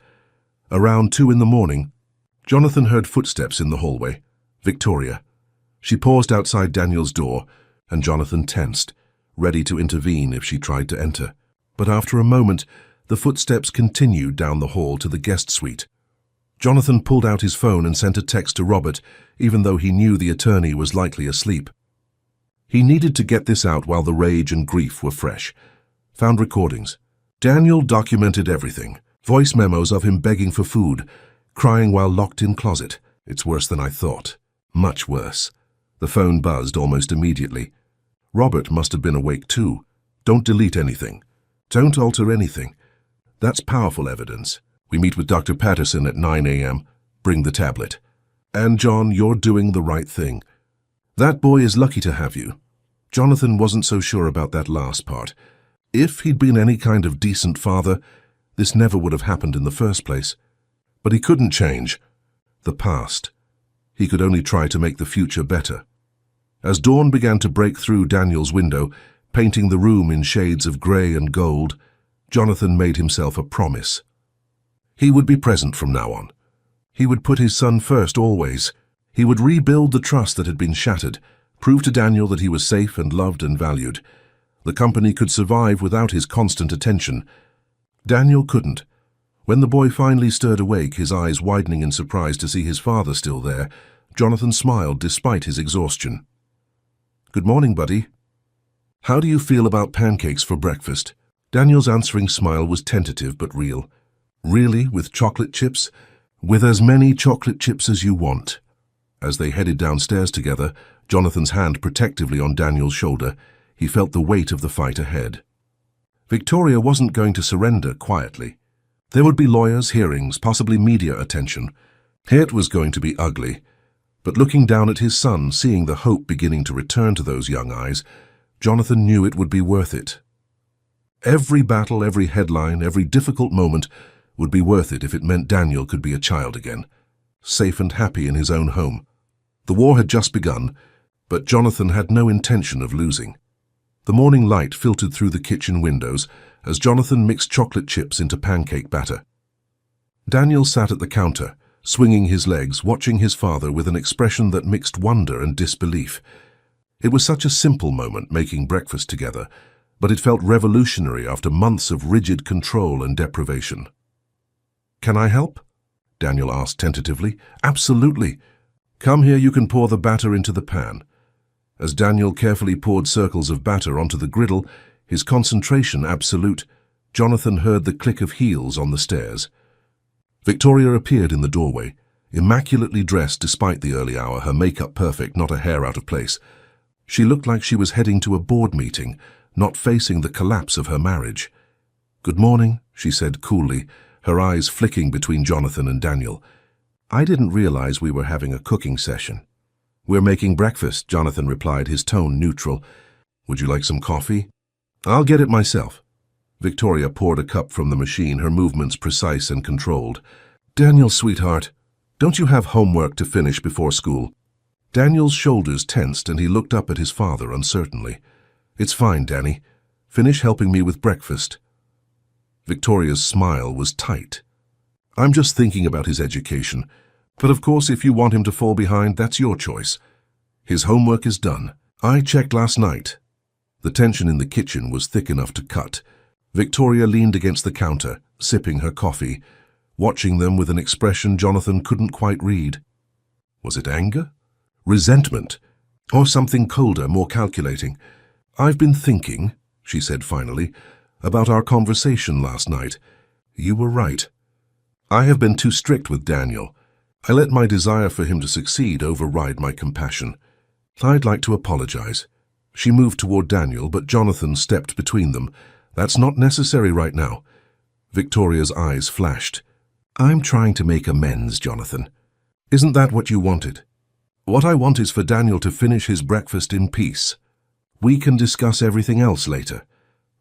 Around 2 in the morning, Jonathan heard footsteps in the hallway. Victoria. She paused outside Daniel's door, and Jonathan tensed, ready to intervene if she tried to enter. But after a moment, the footsteps continued down the hall to the guest suite. Jonathan pulled out his phone and sent a text to Robert, even though he knew the attorney was likely asleep. He needed to get this out while the rage and grief were fresh. Found recordings. Daniel documented everything. Voice memos of him begging for food, crying while locked in closet. It's worse than I thought. Much worse. The phone buzzed almost immediately. Robert must have been awake too. Don't delete anything. Don't alter anything. That's powerful evidence. We meet with Dr. Patterson at 9 a.m. Bring the tablet. And John, you're doing the right thing. That boy is lucky to have you. Jonathan wasn't so sure about that last part. If he'd been any kind of decent father, this never would have happened in the first place. But he couldn't change the past. He could only try to make the future better. As dawn began to break through Daniel's window, painting the room in shades of grey and gold, Jonathan made himself a promise. He would be present from now on. He would put his son first always. He would rebuild the trust that had been shattered, prove to Daniel that he was safe and loved and valued. The company could survive without his constant attention. Daniel couldn't. When the boy finally stirred awake, his eyes widening in surprise to see his father still there, Jonathan smiled despite his exhaustion. "Good morning, buddy. How do you feel about pancakes for breakfast?" Daniel's answering smile was tentative but real. "Really, with chocolate chips?" "With as many chocolate chips as you want." As they headed downstairs together, Jonathan's hand protectively on Daniel's shoulder, he felt the weight of the fight ahead. Victoria wasn't going to surrender quietly. There would be lawyers, hearings, possibly media attention. It was going to be ugly. But looking down at his son, seeing the hope beginning to return to those young eyes, Jonathan knew it would be worth it. Every battle, every headline, every difficult moment would be worth it if it meant Daniel could be a child again, safe and happy in his own home. The war had just begun, but Jonathan had no intention of losing. The morning light filtered through the kitchen windows as Jonathan mixed chocolate chips into pancake batter. Daniel sat at the counter, swinging his legs, watching his father with an expression that mixed wonder and disbelief. It was such a simple moment, making breakfast together, but it felt revolutionary after months of rigid control and deprivation. "Can I help?" Daniel asked tentatively. "Absolutely. Come here, you can pour the batter into the pan." As Daniel carefully poured circles of batter onto the griddle, his concentration absolute, Jonathan heard the click of heels on the stairs. Victoria appeared in the doorway, immaculately dressed despite the early hour, her makeup perfect, not a hair out of place. She looked like she was heading to a board meeting, not facing the collapse of her marriage. "Good morning," she said coolly, her eyes flicking between Jonathan and Daniel. "I didn't realize we were having a cooking session." "We're making breakfast," Jonathan replied, his tone neutral. "Would you like some coffee?" "I'll get it myself." Victoria poured a cup from the machine, her movements precise and controlled. "Daniel, sweetheart, don't you have homework to finish before school?" Daniel's shoulders tensed and he looked up at his father uncertainly. "It's fine, Danny. Finish helping me with breakfast." Victoria's smile was tight. "I'm just thinking about his education. But of course, if you want him to fall behind, that's your choice. His homework is done. I checked last night." The tension in the kitchen was thick enough to cut. Victoria leaned against the counter, sipping her coffee, watching them with an expression Jonathan couldn't quite read. Was it anger? Resentment? Or something colder, more calculating? "I've been thinking," she said finally, "about our conversation last night. You were right. I have been too strict with Daniel. I let my desire for him to succeed override my compassion. I'd like to apologize." She moved toward Daniel, but Jonathan stepped between them. "That's not necessary right now." Victoria's eyes flashed. "I'm trying to make amends, Jonathan. Isn't that what you wanted?" "What I want is for Daniel to finish his breakfast in peace. We can discuss everything else later."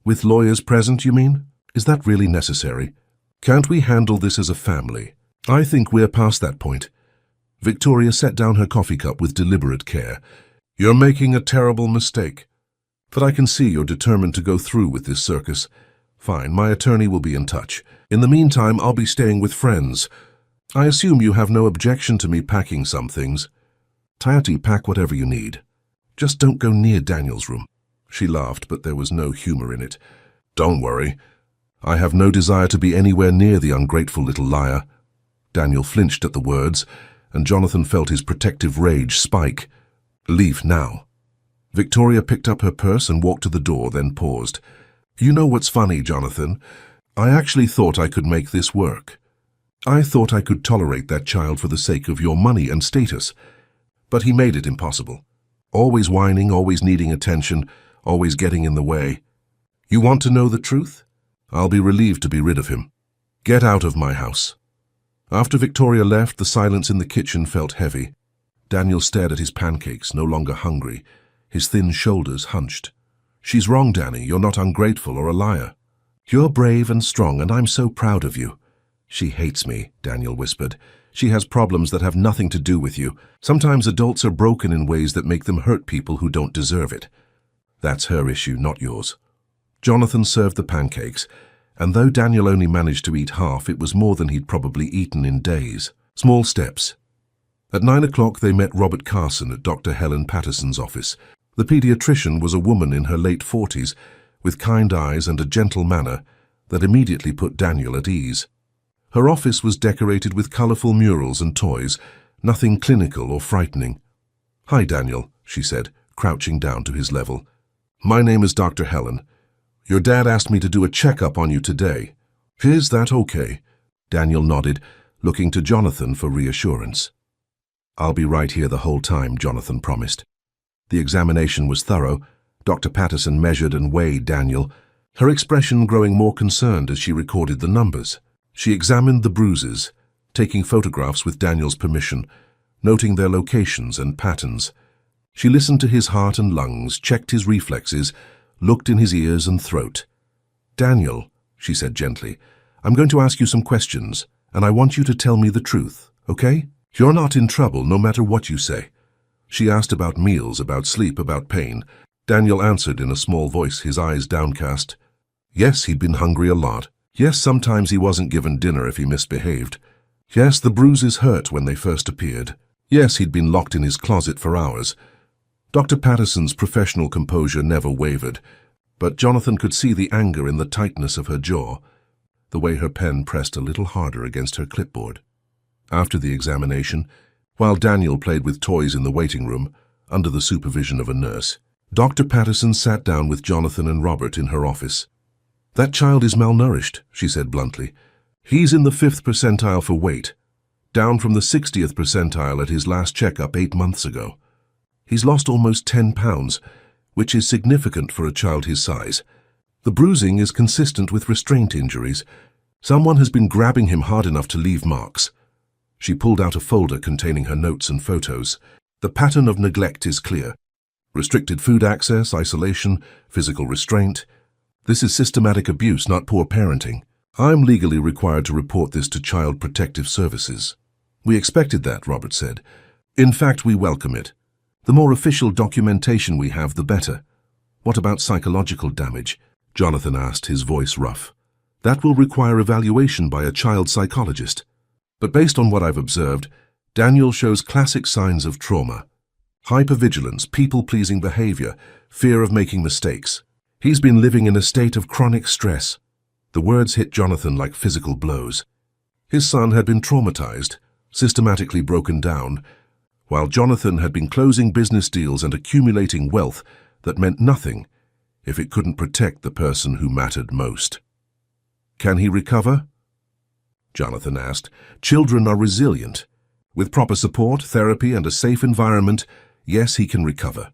"With lawyers present, you mean? Is that really necessary? Can't we handle this as a family?" "I think we're past that point." Victoria set down her coffee cup with deliberate care. "You're making a terrible mistake. But I can see you're determined to go through with this circus. Fine, my attorney will be in touch. In the meantime, I'll be staying with friends. I assume you have no objection to me packing some things." "Tayati, pack whatever you need. Just don't go near Daniel's room." She laughed, but there was no humor in it. "Don't worry. I have no desire to be anywhere near the ungrateful little liar." Daniel flinched at the words, and Jonathan felt his protective rage spike. "Leave now." Victoria picked up her purse and walked to the door, then paused. "You know what's funny, Jonathan? I actually thought I could make this work. I thought I could tolerate that child for the sake of your money and status. But he made it impossible. Always whining, always needing attention, always getting in the way. You want to know the truth? I'll be relieved to be rid of him. Get out of my house." After Victoria left, the silence in the kitchen felt heavy. Daniel stared at his pancakes, no longer hungry, his thin shoulders hunched. She's wrong, Danny. You're not ungrateful or a liar. You're brave and strong, and I'm so proud of you. She hates me, Daniel whispered. She has problems that have nothing to do with you. Sometimes adults are broken in ways that make them hurt people who don't deserve it. That's her issue, not yours. Jonathan served the pancakes, and though Daniel only managed to eat half, it was more than he'd probably eaten in days. Small steps. At 9 o'clock, they met Robert Carson at Dr. Helen Patterson's office. The pediatrician was a woman in her late 40s, with kind eyes and a gentle manner that immediately put Daniel at ease. Her office was decorated with colorful murals and toys, nothing clinical or frightening. "Hi, Daniel," she said, crouching down to his level. "My name is Dr. Helen. Your dad asked me to do a checkup on you today. Is that okay?" Daniel nodded, looking to Jonathan for reassurance. "I'll be right here the whole time," Jonathan promised. The examination was thorough. Dr. Patterson measured and weighed Daniel, her expression growing more concerned as she recorded the numbers. She examined the bruises, taking photographs with Daniel's permission, noting their locations and patterns. She listened to his heart and lungs, checked his reflexes, looked in his ears and throat. "Daniel," she said gently, "I'm going to ask you some questions, and I want you to tell me the truth, okay? You're not in trouble, no matter what you say." She asked about meals, about sleep, about pain. Daniel answered in a small voice, his eyes downcast. Yes, he'd been hungry a lot. Yes, sometimes he wasn't given dinner if he misbehaved. Yes, the bruises hurt when they first appeared. Yes, he'd been locked in his closet for hours. Dr. Patterson's professional composure never wavered, but Jonathan could see the anger in the tightness of her jaw, the way her pen pressed a little harder against her clipboard. After the examination, while Daniel played with toys in the waiting room, under the supervision of a nurse, Dr. Patterson sat down with Jonathan and Robert in her office. "That child is malnourished," she said bluntly. "He's in the 5th percentile for weight, down from the 60th percentile at his last checkup 8 months ago. He's lost almost 10 pounds, which is significant for a child his size. The bruising is consistent with restraint injuries. Someone has been grabbing him hard enough to leave marks." She pulled out a folder containing her notes and photos. "The pattern of neglect is clear. Restricted food access, isolation, physical restraint. This is systematic abuse, not poor parenting. I'm legally required to report this to Child Protective Services." "We expected that," Robert said. "In fact, we welcome it. The more official documentation we have, the better." "What about psychological damage?" Jonathan asked, his voice rough. "That will require evaluation by a child psychologist. But based on what I've observed, Daniel shows classic signs of trauma. Hypervigilance, people-pleasing behavior, fear of making mistakes. He's been living in a state of chronic stress." The words hit Jonathan like physical blows. His son had been traumatized, systematically broken down, while Jonathan had been closing business deals and accumulating wealth that meant nothing if it couldn't protect the person who mattered most. "Can he recover?" Jonathan asked. "Children are resilient. With proper support, therapy, and a safe environment, yes, he can recover.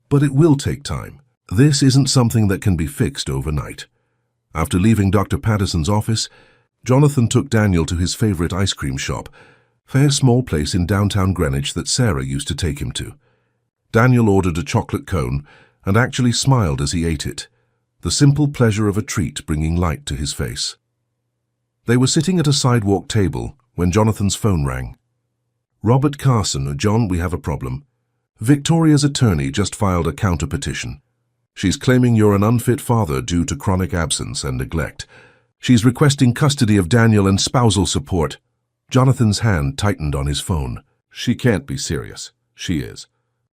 But it will take time. This isn't something that can be fixed overnight." After leaving Dr. Patterson's office, Jonathan took Daniel to his favorite ice cream shop, a small place in downtown Greenwich that Sarah used to take him to. Daniel ordered a chocolate cone and actually smiled as he ate it, the simple pleasure of a treat bringing light to his face. They were sitting at a sidewalk table when Jonathan's phone rang. "Robert Carson, John, we have a problem. Victoria's attorney just filed a counter-petition. She's claiming you're an unfit father due to chronic absence and neglect. She's requesting custody of Daniel and spousal support." Jonathan's hand tightened on his phone. "She can't be serious." "She is.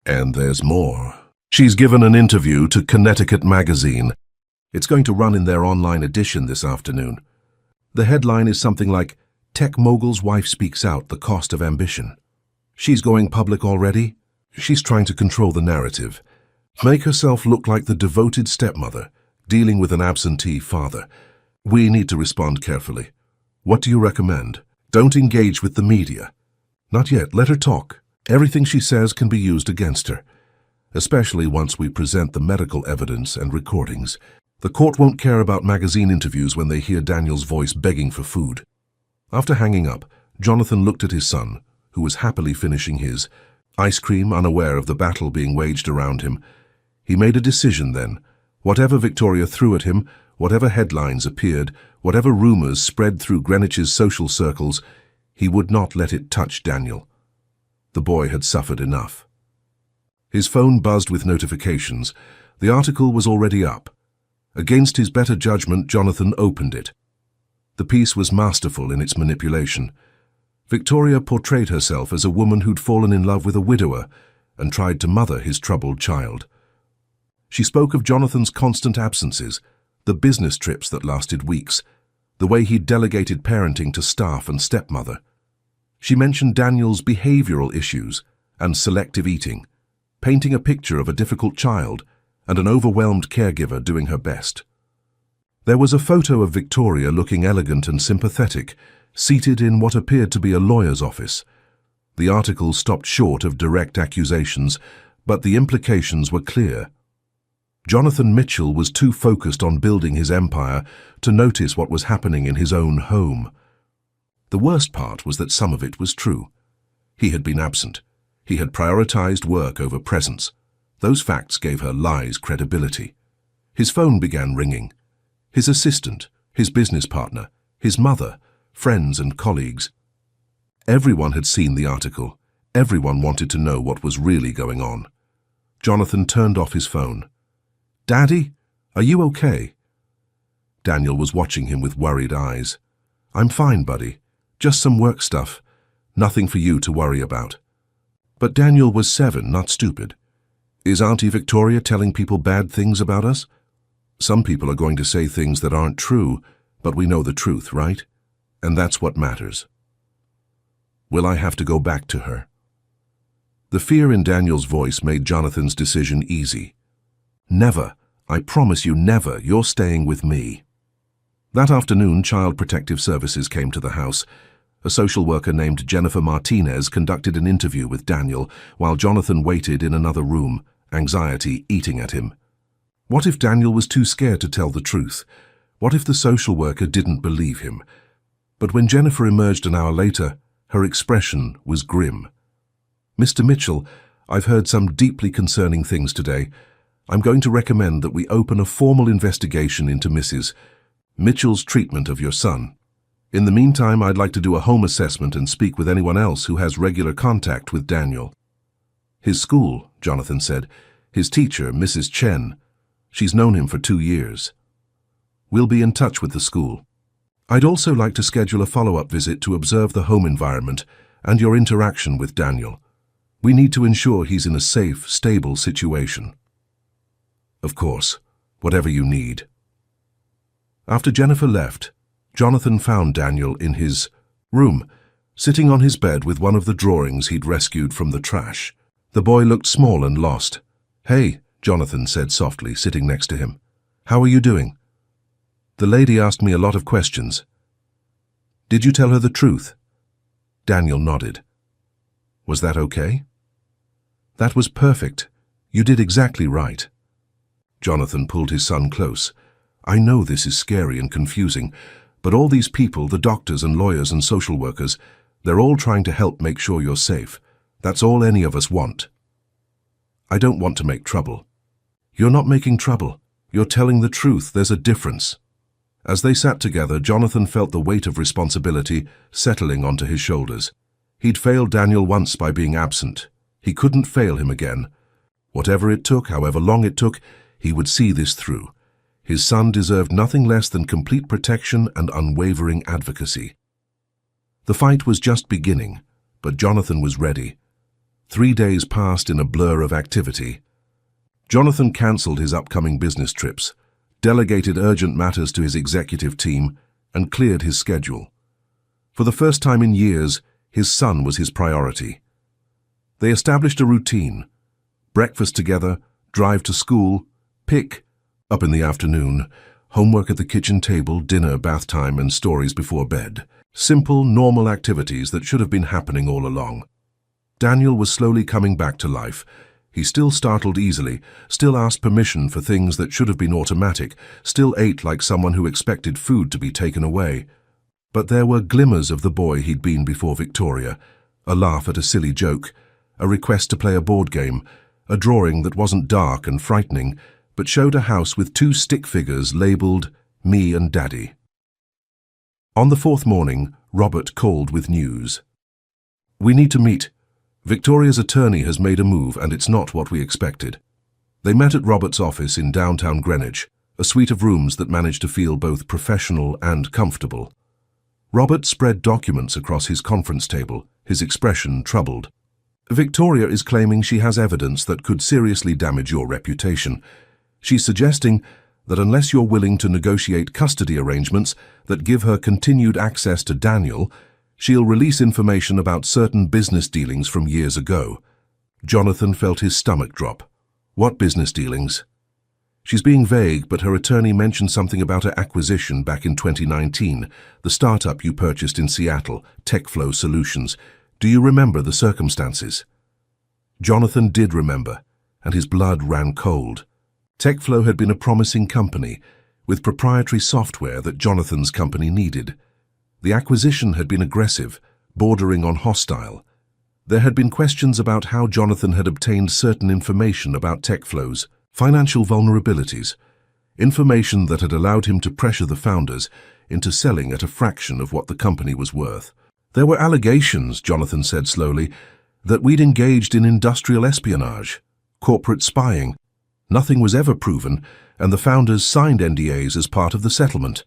And there's more. She's given an interview to Connecticut Magazine. It's going to run in their online edition this afternoon. The headline is something like, 'Tech mogul's wife speaks out, the cost of ambition.' She's going public already. She's trying to control the narrative, make herself look like the devoted stepmother, dealing with an absentee father. We need to respond carefully. What do you recommend? Don't engage with the media." "Not yet. Let her talk. Everything she says can be used against her, especially once we present the medical evidence and recordings. The court won't care about magazine interviews when they hear Daniel's voice begging for food." After hanging up, Jonathan looked at his son, who was happily finishing his ice cream, unaware of the battle being waged around him. He made a decision then, Whatever Victoria threw at him, whatever headlines appeared, whatever rumors spread through Greenwich's social circles, he would not let it touch Daniel. The boy had suffered enough. His phone buzzed with notifications. The article was already up. Against his better judgment, Jonathan opened it. The piece was masterful in its manipulation. Victoria portrayed herself as a woman who'd fallen in love with a widower and tried to mother his troubled child. She spoke of Jonathan's constant absences, the business trips that lasted weeks, the way he'd delegated parenting to staff and stepmother. She mentioned Daniel's behavioral issues and selective eating, painting a picture of a difficult child and an overwhelmed caregiver doing her best. There was a photo of Victoria looking elegant and sympathetic, seated in what appeared to be a lawyer's office. The article stopped short of direct accusations, but the implications were clear. Jonathan Mitchell was too focused on building his empire to notice what was happening in his own home. The worst part was that some of it was true. He had been absent. He had prioritized work over presence. Those facts gave her lies credibility. His phone began ringing. His assistant, his business partner, his mother, friends and colleagues. Everyone had seen the article. Everyone wanted to know what was really going on. Jonathan turned off his phone. "Daddy, are you okay?" Daniel was watching him with worried eyes. "I'm fine, buddy. Just some work stuff. Nothing for you to worry about." But Daniel was 7, not stupid. Is Auntie Victoria telling people bad things about us? Some people are going to say things that aren't true, but we know the truth, right? And that's what matters. Will I have to go back to her? The fear in Daniel's voice made Jonathan's decision easy. "Never. I promise you never. You're staying with me." That afternoon, Child Protective Services came to the house. A social worker named Jennifer Martinez conducted an interview with Daniel while Jonathan waited in another room, anxiety eating at him. What if Daniel was too scared to tell the truth? What if the social worker didn't believe him? But when Jennifer emerged an hour later, her expression was grim. "Mr. Mitchell, I've heard some deeply concerning things today. I'm going to recommend that we open a formal investigation into Mrs. Mitchell's treatment of your son. In the meantime, I'd like to do a home assessment and speak with anyone else who has regular contact with Daniel." "His school," Jonathan said. "His teacher, Mrs. Chen. She's known him for 2 years. We'll be in touch with the school. I'd also like to schedule a follow-up visit to observe the home environment and your interaction with Daniel. We need to ensure he's in a safe, stable situation." "Of course, whatever you need." After Jennifer left, Jonathan found Daniel in his room, sitting on his bed with one of the drawings he'd rescued from the trash. The boy looked small and lost. "Hey," Jonathan said softly, sitting next to him. "How are you doing?" "The lady asked me a lot of questions." "Did you tell her the truth?" Daniel nodded. "Was that okay?" "That was perfect. You did exactly right." Jonathan pulled his son close. "I know this is scary and confusing, but all these people, the doctors and lawyers and social workers, they're all trying to help make sure you're safe. That's all any of us want." "I don't want to make trouble." "You're not making trouble. You're telling the truth. There's a difference." As they sat together, Jonathan felt the weight of responsibility settling onto his shoulders. He'd failed Daniel once by being absent. He couldn't fail him again. Whatever it took, however long it took, he would see this through. His son deserved nothing less than complete protection and unwavering advocacy. The fight was just beginning, but Jonathan was ready. 3 days passed in a blur of activity. Jonathan cancelled his upcoming business trips, delegated urgent matters to his executive team, and cleared his schedule. For the first time in years, his son was his priority. They established a routine: breakfast together, drive to school, pick up in the afternoon, homework at the kitchen table, dinner, bath time, and stories before bed. Simple, normal activities that should have been happening all along. Daniel was slowly coming back to life. He still startled easily, still asked permission for things that should have been automatic, still ate like someone who expected food to be taken away. But there were glimmers of the boy he'd been before Victoria: a laugh at a silly joke, a request to play a board game, a drawing that wasn't dark and frightening, but showed a house with 2 stick figures labelled "Me and Daddy." On the 4th morning, Robert called with news. "We need to meet. Victoria's attorney has made a move and it's not what we expected." They met at Robert's office in downtown Greenwich, a suite of rooms that managed to feel both professional and comfortable. Robert spread documents across his conference table, his expression troubled. "Victoria is claiming she has evidence that could seriously damage your reputation. She's suggesting that unless you're willing to negotiate custody arrangements that give her continued access to Daniel, she'll release information about certain business dealings from years ago." Jonathan felt his stomach drop. "What business dealings?" She's being vague, but her attorney mentioned something about an acquisition back in 2019, the startup you purchased in Seattle, TechFlow Solutions. Do you remember the circumstances? Jonathan did remember, and his blood ran cold. TechFlow had been a promising company, with proprietary software that Jonathan's company needed. The acquisition had been aggressive, bordering on hostile. There had been questions about how Jonathan had obtained certain information about TechFlow's financial vulnerabilities, information that had allowed him to pressure the founders into selling at a fraction of what the company was worth. "There were allegations," Jonathan said slowly, "that we'd engaged in industrial espionage, corporate spying. Nothing was ever proven, and the founders signed NDAs as part of the settlement.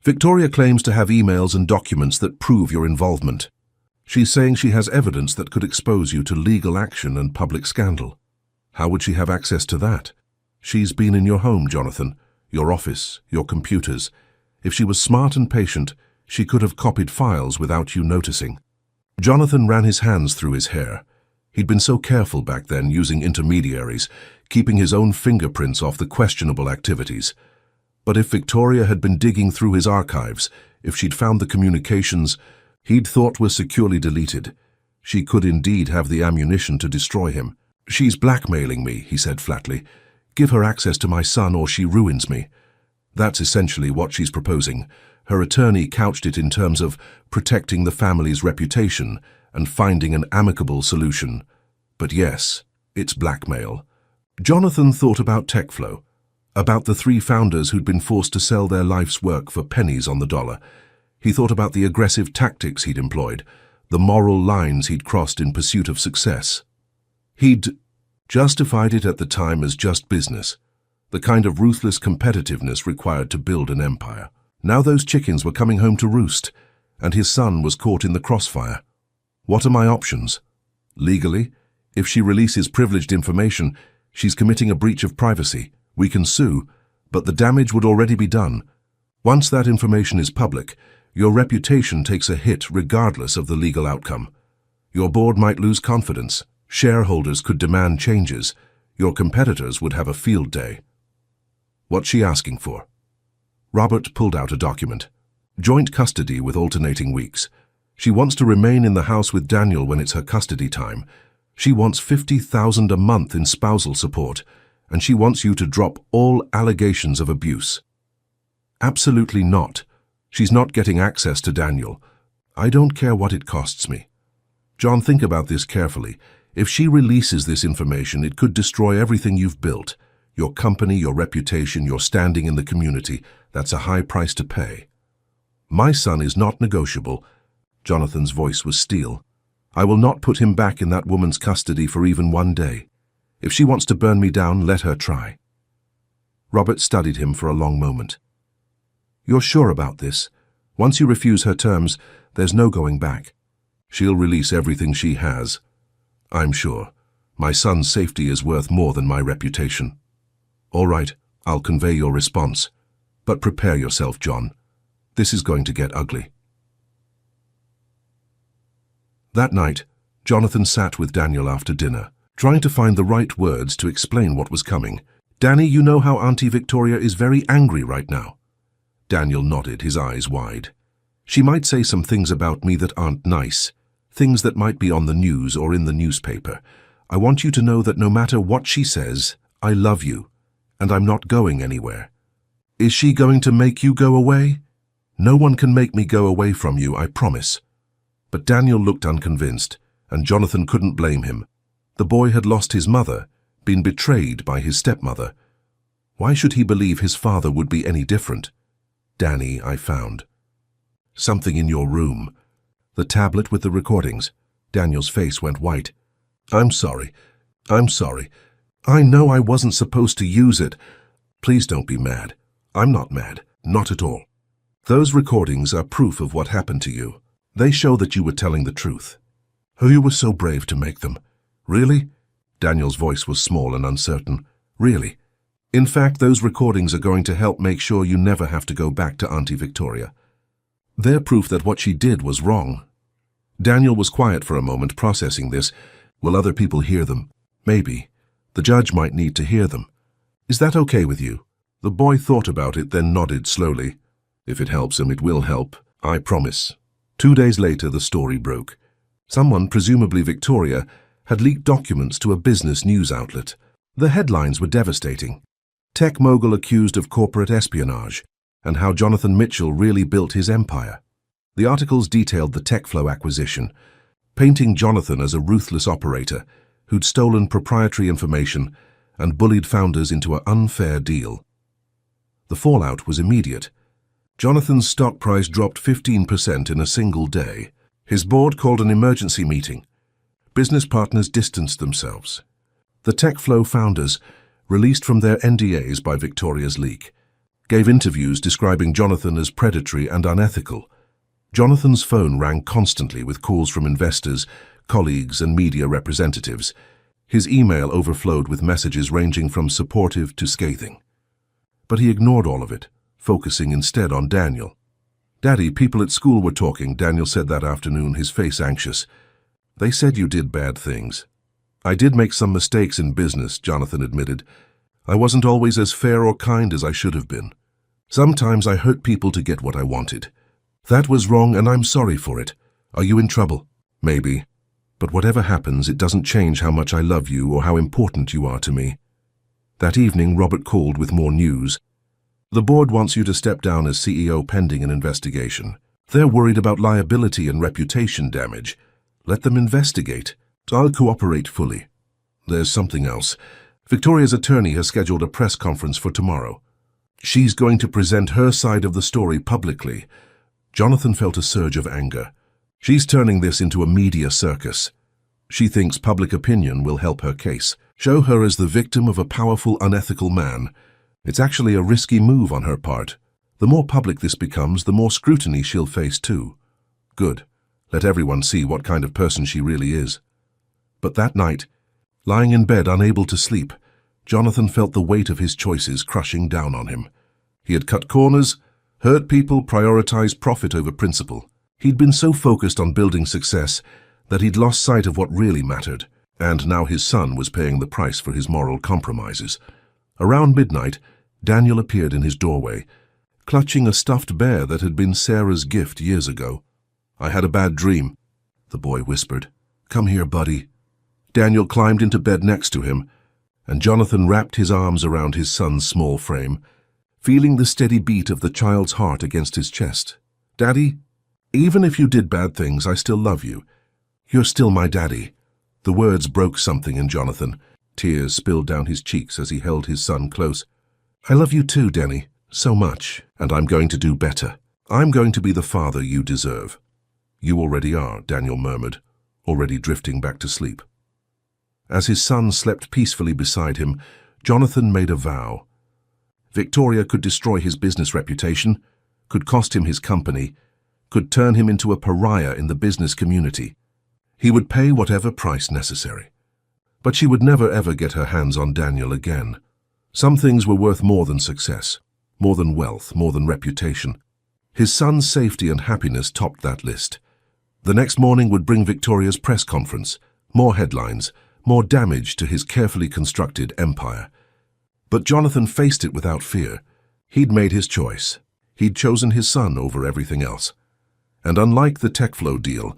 Victoria claims to have emails and documents that prove your involvement. She's saying she has evidence that could expose you to legal action and public scandal. How would she have access to that? She's been in your home, Jonathan, your office, your computers. If she was smart and patient, she could have copied files without you noticing." Jonathan ran his hands through his hair. He'd been so careful back then using intermediaries, keeping his own fingerprints off the questionable activities. But if Victoria had been digging through his archives, if she'd found the communications he'd thought were securely deleted, she could indeed have the ammunition to destroy him. "She's blackmailing me," he said flatly. "Give her access to my son or she ruins me." That's essentially what she's proposing. Her attorney couched it in terms of protecting the family's reputation and finding an amicable solution. But yes, it's blackmail. Jonathan thought about TechFlow, about the 3 founders who'd been forced to sell their life's work for pennies on the dollar. He thought about the aggressive tactics he'd employed, the moral lines he'd crossed in pursuit of success. He'd justified it at the time as just business, the kind of ruthless competitiveness required to build an empire. Now those chickens were coming home to roost, and his son was caught in the crossfire. What are my options? Legally, if she releases privileged information, she's committing a breach of privacy. We can sue, but the damage would already be done. Once that information is public, your reputation takes a hit regardless of the legal outcome. Your board might lose confidence. Shareholders could demand changes. Your competitors would have a field day. What's she asking for? Robert pulled out a document. Joint custody with alternating weeks. She wants to remain in the house with Daniel when it's her custody time. She wants $50,000 a month in spousal support, and she wants you to drop all allegations of abuse. Absolutely not. She's not getting access to Daniel. I don't care what it costs me. John, think about this carefully. If she releases this information, it could destroy everything you've built. Your company, your reputation, your standing in the community. That's a high price to pay. My son is not negotiable. Jonathan's voice was steel. I will not put him back in that woman's custody for even one day. If she wants to burn me down, let her try. Robert studied him for a long moment. You're sure about this? Once you refuse her terms, there's no going back. She'll release everything she has. I'm sure. My son's safety is worth more than my reputation. All right, I'll convey your response. But prepare yourself, John. This is going to get ugly. That night, Jonathan sat with Daniel after dinner, trying to find the right words to explain what was coming. Danny, you know how Auntie Victoria is very angry right now. Daniel nodded, his eyes wide. She might say some things about me that aren't nice, things that might be on the news or in the newspaper. I want you to know that no matter what she says, I love you, and I'm not going anywhere. Is she going to make you go away? No one can make me go away from you, I promise. But Daniel looked unconvinced, and Jonathan couldn't blame him. The boy had lost his mother, been betrayed by his stepmother. Why should he believe his father would be any different? Danny, I found. Something in your room. The tablet with the recordings. Daniel's face went white. I'm sorry. I'm sorry. I know I wasn't supposed to use it. Please don't be mad. I'm not mad. Not at all. Those recordings are proof of what happened to you. They show that you were telling the truth. Oh, you were so brave to make them. Really? Daniel's voice was small and uncertain. Really? In fact, those recordings are going to help make sure you never have to go back to Auntie Victoria. They're proof that what she did was wrong. Daniel was quiet for a moment, processing this. Will other people hear them? Maybe. The judge might need to hear them. Is that okay with you? The boy thought about it, then nodded slowly. If it helps him, it will help. I promise. 2 days later, the story broke. Someone, presumably Victoria, had leaked documents to a business news outlet. The headlines were devastating. Tech mogul accused of corporate espionage, and how Jonathan Mitchell really built his empire. The articles detailed the TechFlow acquisition, painting Jonathan as a ruthless operator who'd stolen proprietary information and bullied founders into an unfair deal. The fallout was immediate. Jonathan's stock price dropped 15% in a single day. His board called an emergency meeting. Business partners distanced themselves. The TechFlow founders, released from their NDAs by Victoria's leak, gave interviews describing Jonathan as predatory and unethical. Jonathan's phone rang constantly with calls from investors, colleagues, and media representatives. His email overflowed with messages ranging from supportive to scathing. But he ignored all of it, focusing instead on Daniel. Daddy, people at school were talking, Daniel said that afternoon, his face anxious. They said you did bad things. I did make some mistakes in business, Jonathan admitted. I wasn't always as fair or kind as I should have been. Sometimes I hurt people to get what I wanted. That was wrong and I'm sorry for it. Are you in trouble? Maybe. But whatever happens, it doesn't change how much I love you or how important you are to me. That evening, Robert called with more news. The board wants you to step down as CEO pending an investigation. They're worried about liability and reputation damage. Let them investigate. I'll cooperate fully. There's something else. Victoria's attorney has scheduled a press conference for tomorrow. She's going to present her side of the story publicly. Jonathan felt a surge of anger. She's turning this into a media circus. She thinks public opinion will help her case, show her as the victim of a powerful, unethical man. It's actually a risky move on her part. The more public this becomes, the more scrutiny she'll face too. Good. Let everyone see what kind of person she really is. But that night, lying in bed unable to sleep, Jonathan felt the weight of his choices crushing down on him. He had cut corners, hurt people, prioritized profit over principle. He'd been so focused on building success that he'd lost sight of what really mattered, and now his son was paying the price for his moral compromises. Around midnight, Daniel appeared in his doorway, clutching a stuffed bear that had been Sarah's gift years ago. I had a bad dream, the boy whispered. Come here, buddy. Daniel climbed into bed next to him, and Jonathan wrapped his arms around his son's small frame, feeling the steady beat of the child's heart against his chest. Daddy, even if you did bad things, I still love you. You're still my daddy. The words broke something in Jonathan. Tears spilled down his cheeks as he held his son close. I love you too, Denny, so much, and I'm going to do better. I'm going to be the father you deserve. You already are, Daniel murmured, already drifting back to sleep. As his son slept peacefully beside him, Jonathan made a vow. Victoria could destroy his business reputation, could cost him his company, could turn him into a pariah in the business community. He would pay whatever price necessary. But she would never ever get her hands on Daniel again. Some things were worth more than success, more than wealth, more than reputation. His son's safety and happiness topped that list. The next morning would bring Victoria's press conference, more headlines, more damage to his carefully constructed empire. But Jonathan faced it without fear. He'd made his choice. He'd chosen his son over everything else. And unlike the TechFlow deal,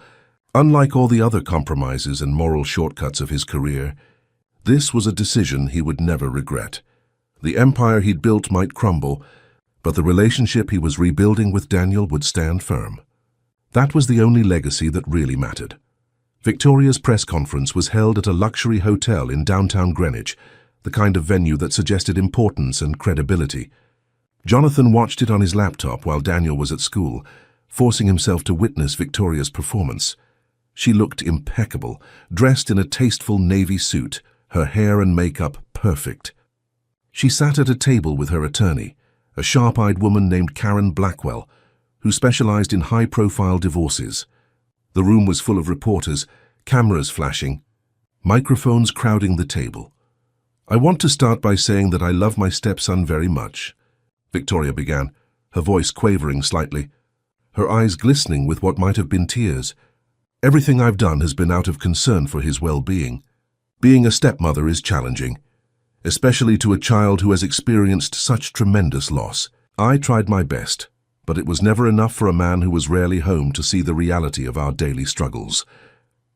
unlike all the other compromises and moral shortcuts of his career, this was a decision he would never regret. The empire he'd built might crumble, but the relationship he was rebuilding with Daniel would stand firm. That was the only legacy that really mattered. Victoria's press conference was held at a luxury hotel in downtown Greenwich, the kind of venue that suggested importance and credibility. Jonathan watched it on his laptop while Daniel was at school, forcing himself to witness Victoria's performance. She looked impeccable, dressed in a tasteful navy suit, her hair and makeup perfect. She sat at a table with her attorney, a sharp-eyed woman named Karen Blackwell, who specialized in high-profile divorces. The room was full of reporters, cameras flashing, microphones crowding the table. "I want to start by saying that I love my stepson very much," Victoria began, her voice quavering slightly, her eyes glistening with what might have been tears. "Everything I've done has been out of concern for his well-being. Being a stepmother is challenging, especially to a child who has experienced such tremendous loss. I tried my best, but it was never enough for a man who was rarely home to see the reality of our daily struggles."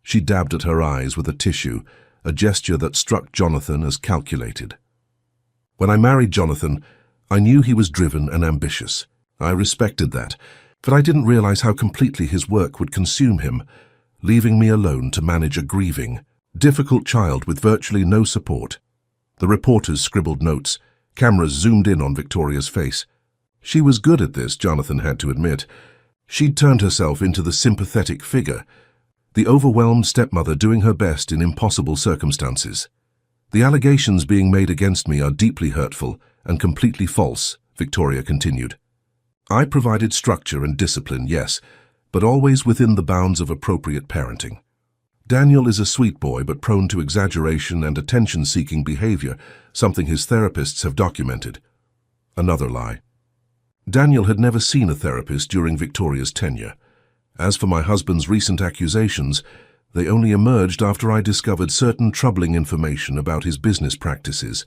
She dabbed at her eyes with a tissue, a gesture that struck Jonathan as calculated. "When I married Jonathan, I knew he was driven and ambitious. I respected that, but I didn't realize how completely his work would consume him, leaving me alone to manage a grieving, difficult child with virtually no support." The reporters scribbled notes. Cameras zoomed in on Victoria's face. She was good at this, Jonathan had to admit. She'd turned herself into the sympathetic figure, the overwhelmed stepmother doing her best in impossible circumstances. "The allegations being made against me are deeply hurtful and completely false," Victoria continued. "I provided structure and discipline, yes, but always within the bounds of appropriate parenting. Daniel is a sweet boy but prone to exaggeration and attention-seeking behavior, something his therapists have documented." Another lie. Daniel had never seen a therapist during Victoria's tenure. As for my husband's recent accusations, they only emerged after I discovered certain troubling information about his business practices.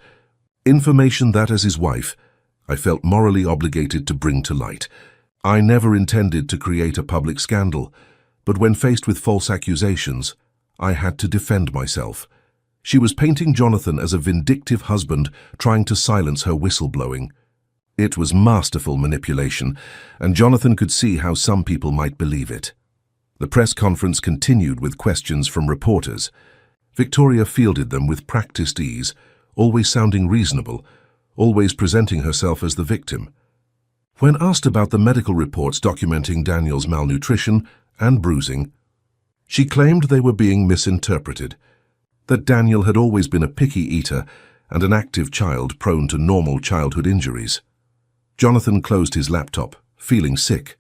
Information that, as his wife, I felt morally obligated to bring to light. I never intended to create a public scandal, but when faced with false accusations, I had to defend myself. She was painting Jonathan as a vindictive husband trying to silence her whistleblowing. It was masterful manipulation, and Jonathan could see how some people might believe it. The press conference continued with questions from reporters. Victoria fielded them with practiced ease, always sounding reasonable, always presenting herself as the victim. When asked about the medical reports documenting Daniel's malnutrition and bruising, she claimed they were being misinterpreted, that Daniel had always been a picky eater and an active child prone to normal childhood injuries. Jonathan closed his laptop, feeling sick.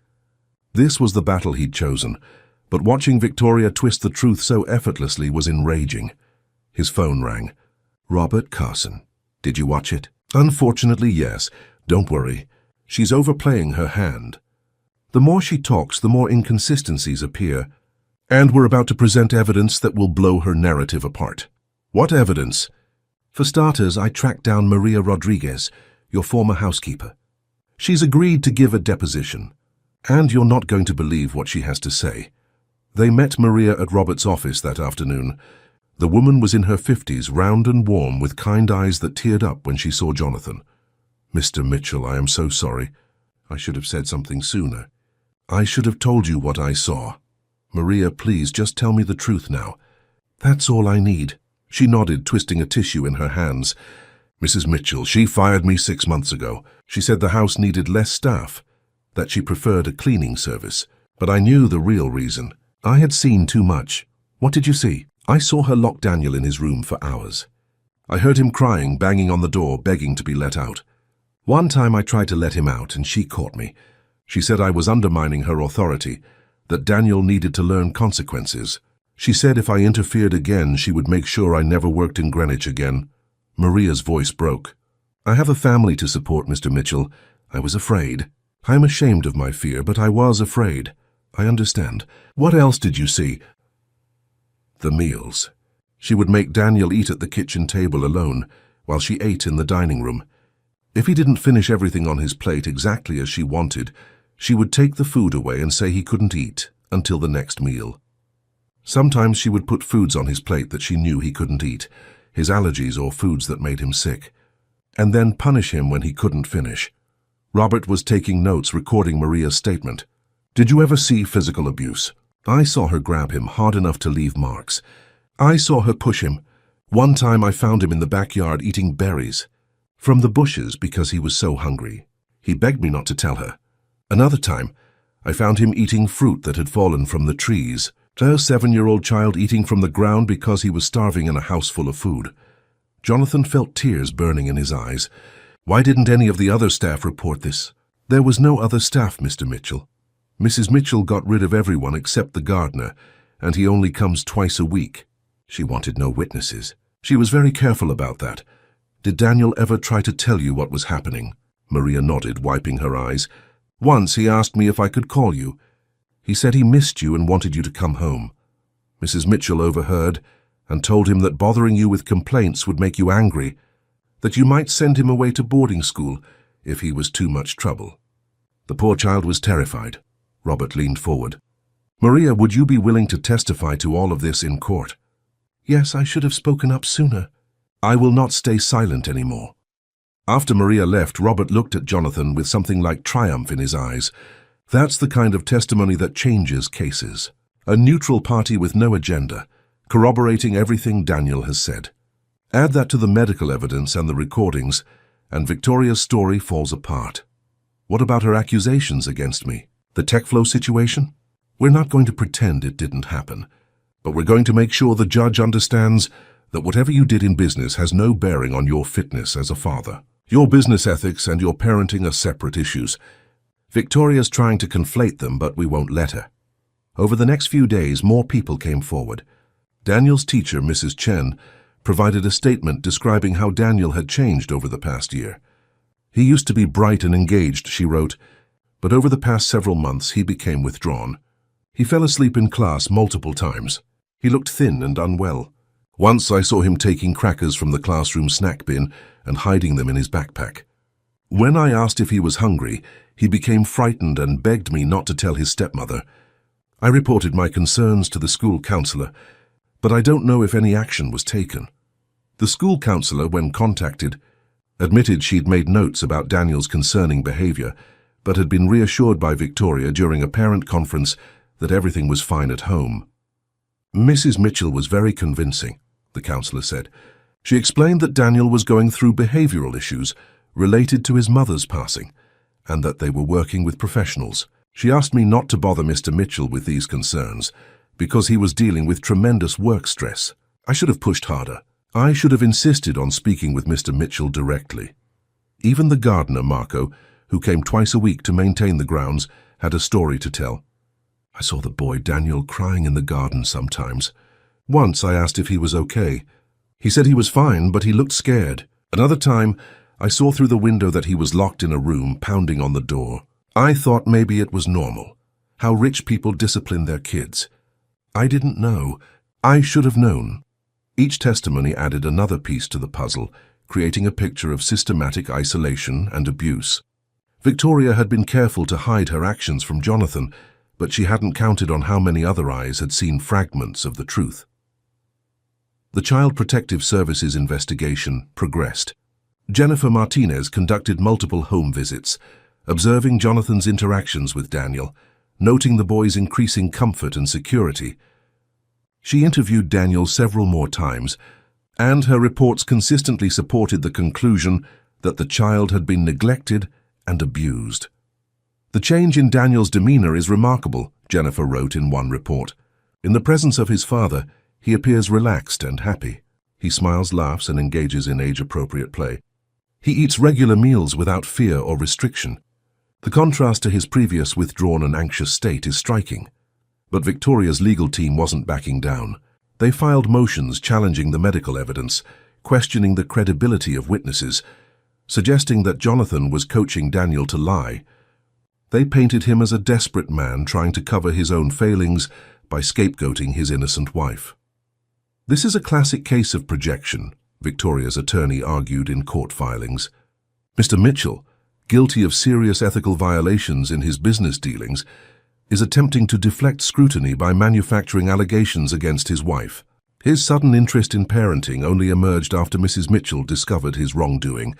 This was the battle he'd chosen, but watching Victoria twist the truth so effortlessly was enraging. His phone rang. "Robert Carson. Did you watch it?" "Unfortunately, yes. Don't worry. She's overplaying her hand. The more she talks, the more inconsistencies appear, and we're about to present evidence that will blow her narrative apart." "What evidence?" "For starters, I tracked down Maria Rodriguez, your former housekeeper. She's agreed to give a deposition, and you're not going to believe what she has to say." They met Maria at Robert's office that afternoon. The woman was in her 50s, round and warm, with kind eyes that teared up when she saw Jonathan. "Mr. Mitchell, I am so sorry. I should have said something sooner. I should have told you what I saw. Maria, please, just tell me the truth now." "That's all I need." She nodded, twisting a tissue in her hands. "Mrs. Mitchell, she fired me 6 months ago. She said the house needed less staff, that she preferred a cleaning service. But I knew the real reason. I had seen too much." "What did you see?" "I saw her lock Daniel in his room for hours. I heard him crying, banging on the door, begging to be let out. One time I tried to let him out, and she caught me. She said I was undermining her authority, that Daniel needed to learn consequences. She said if I interfered again, she would make sure I never worked in Greenwich again." Maria's voice broke. "I have a family to support, Mr. Mitchell. I was afraid. I'm ashamed of my fear, but I was afraid. I understand. What else did you see?" "The meals. She would make Daniel eat at the kitchen table alone, while she ate in the dining room. If he didn't finish everything on his plate exactly as she wanted, she would take the food away and say he couldn't eat until the next meal. Sometimes she would put foods on his plate that she knew he couldn't eat, his allergies or foods that made him sick, and then punish him when he couldn't finish." Robert was taking notes, recording Maria's statement. "Did you ever see physical abuse?" "I saw her grab him hard enough to leave marks. I saw her push him, One time I found him in the backyard eating berries from the bushes because he was so hungry. He begged me not to tell her. Another time, I found him eating fruit that had fallen from the trees. A 7-year-old child eating from the ground because he was starving in a house full of food. Jonathan felt tears burning in his eyes. Why didn't any of the other staff report this? There was no other staff, Mr. Mitchell. Mrs. Mitchell got rid of everyone except the gardener, and he only comes twice a week. She wanted no witnesses. She was very careful about that. Did Daniel ever try to tell you what was happening? Maria nodded, wiping her eyes. Once he asked me if I could call you. He said he missed you and wanted you to come home. Mrs. Mitchell overheard and told him that bothering you with complaints would make you angry, that you might send him away to boarding school if he was too much trouble. The poor child was terrified. Robert leaned forward. Maria, would you be willing to testify to all of this in court? Yes, I should have spoken up sooner. I will not stay silent anymore. After Maria left, Robert looked at Jonathan with something like triumph in his eyes. That's the kind of testimony that changes cases. A neutral party with no agenda, corroborating everything Daniel has said. Add that to the medical evidence and the recordings, and Victoria's story falls apart. What about her accusations against me? The TechFlow situation? We're not going to pretend it didn't happen, but we're going to make sure the judge understands that whatever you did in business has no bearing on your fitness as a father. Your business ethics and your parenting are separate issues. Victoria's trying to conflate them, but we won't let her. Over the next few days, more people came forward. Daniel's teacher, Mrs. Chen, provided a statement describing how Daniel had changed over the past year. He used to be bright and engaged, she wrote, but over the past several months he became withdrawn. He fell asleep in class multiple times. He looked thin and unwell. Once I saw him taking crackers from the classroom snack bin and hiding them in his backpack. When I asked if he was hungry, he became frightened and begged me not to tell his stepmother. I reported my concerns to the school counselor, but I don't know if any action was taken. The school counselor, when contacted, admitted she'd made notes about Daniel's concerning behavior, but had been reassured by Victoria during a parent conference that everything was fine at home. Mrs. Mitchell was very convincing, the counselor said. She explained that Daniel was going through behavioral issues related to his mother's passing, and that they were working with professionals. She asked me not to bother Mr. Mitchell with these concerns, because he was dealing with tremendous work stress. I should have pushed harder. I should have insisted on speaking with Mr. Mitchell directly. Even the gardener, Marco, who came twice a week to maintain the grounds, had a story to tell. I saw the boy Daniel crying in the garden sometimes. Once I asked if he was okay. He said he was fine, but he looked scared. Another time, I saw through the window that he was locked in a room, pounding on the door. I thought maybe it was normal, how rich people discipline their kids. I didn't know. I should have known. Each testimony added another piece to the puzzle, creating a picture of systematic isolation and abuse. Victoria had been careful to hide her actions from Jonathan, but she hadn't counted on how many other eyes had seen fragments of the truth. The Child Protective Services investigation progressed. Jennifer Martinez conducted multiple home visits, observing Jonathan's interactions with Daniel, noting the boy's increasing comfort and security. She interviewed Daniel several more times, and her reports consistently supported the conclusion that the child had been neglected and abused. The change in Daniel's demeanor is remarkable, Jennifer wrote in one report. In the presence of his father, he appears relaxed and happy. He smiles, laughs, and engages in age-appropriate play. He eats regular meals without fear or restriction. The contrast to his previous withdrawn and anxious state is striking. But Victoria's legal team wasn't backing down. They filed motions challenging the medical evidence, questioning the credibility of witnesses, suggesting that Jonathan was coaching Daniel to lie. They painted him as a desperate man trying to cover his own failings by scapegoating his innocent wife. This is a classic case of projection, Victoria's attorney argued in court filings. Mr. Mitchell, guilty of serious ethical violations in his business dealings, is attempting to deflect scrutiny by manufacturing allegations against his wife. His sudden interest in parenting only emerged after Mrs. Mitchell discovered his wrongdoing.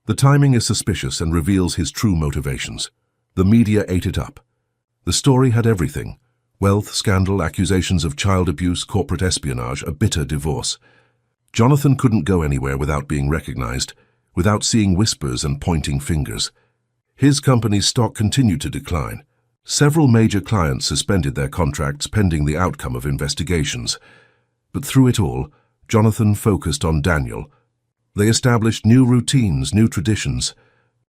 The timing is suspicious and reveals his true motivations. The media ate it up. The story had everything: wealth, scandal, accusations of child abuse, corporate espionage, a bitter divorce. Jonathan couldn't go anywhere without being recognized, without seeing whispers and pointing fingers. His company's stock continued to decline. Several major clients suspended their contracts pending the outcome of investigations. But through it all, Jonathan focused on Daniel. They established new routines, new traditions.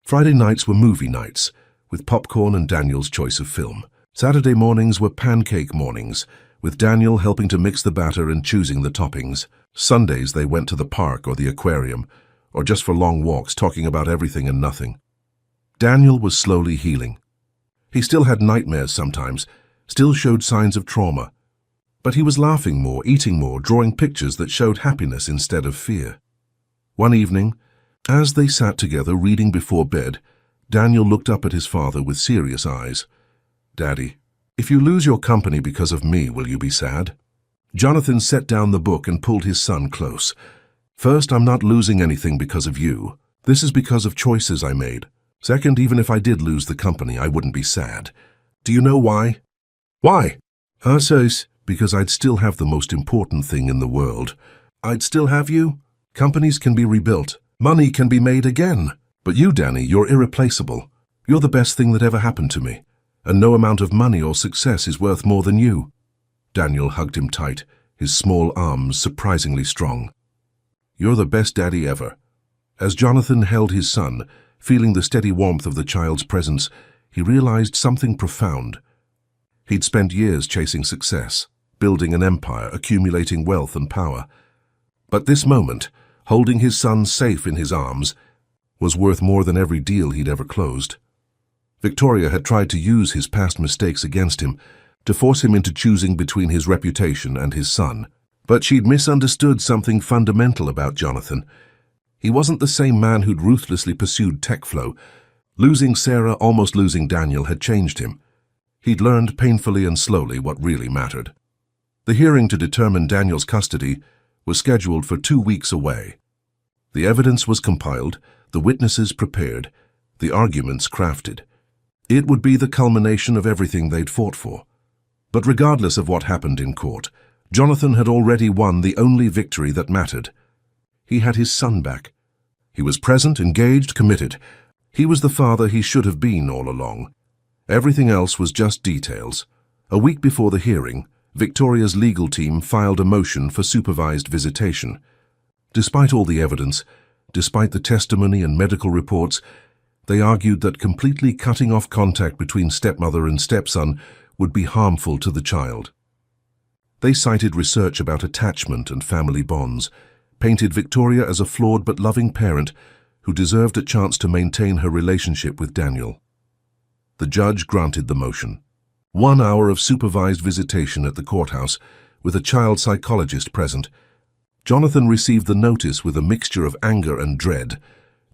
Friday nights were movie nights, with popcorn and Daniel's choice of film. Saturday mornings were pancake mornings, with Daniel helping to mix the batter and choosing the toppings. Sundays they went to the park or the aquarium, or just for long walks talking about everything and nothing. Daniel was slowly healing. He still had nightmares sometimes, still showed signs of trauma. But he was laughing more, eating more, drawing pictures that showed happiness instead of fear. One evening, as they sat together reading before bed, Daniel looked up at his father with serious eyes. "Daddy, if you lose your company because of me, will you be sad?" Jonathan set down the book and pulled his son close. "First, I'm not losing anything because of you. This is because of choices I made. Second, even if I did lose the company, I wouldn't be sad. Do you know why?" "Why?" Because I'd still have the most important thing in the world. I'd still have you. Companies can be rebuilt. Money can be made again. But you, Danny, you're irreplaceable. You're the best thing that ever happened to me. And no amount of money or success is worth more than you." Daniel hugged him tight, his small arms surprisingly strong. "You're the best daddy ever." As Jonathan held his son, feeling the steady warmth of the child's presence, he realized something profound. He'd spent years chasing success, building an empire, accumulating wealth and power. But this moment, holding his son safe in his arms, was worth more than every deal he'd ever closed. Victoria had tried to use his past mistakes against him, to force him into choosing between his reputation and his son. But she'd misunderstood something fundamental about Jonathan. He wasn't the same man who'd ruthlessly pursued TechFlow. Losing Sarah, almost losing Daniel, had changed him. He'd learned painfully and slowly what really mattered. The hearing to determine Daniel's custody was scheduled for 2 weeks away. The evidence was compiled, the witnesses prepared, the arguments crafted. It would be the culmination of everything they'd fought for. But regardless of what happened in court, Jonathan had already won the only victory that mattered. He had his son back. He was present, engaged, committed. He was the father he should have been all along. Everything else was just details. A week before the hearing, Victoria's legal team filed a motion for supervised visitation. Despite all the evidence, despite the testimony and medical reports, they argued that completely cutting off contact between stepmother and stepson would be harmful to the child. They cited research about attachment and family bonds, painted Victoria as a flawed but loving parent who deserved a chance to maintain her relationship with Daniel. The judge granted the motion. 1 hour of supervised visitation at the courthouse, with a child psychologist present. Jonathan received the notice with a mixture of anger and dread.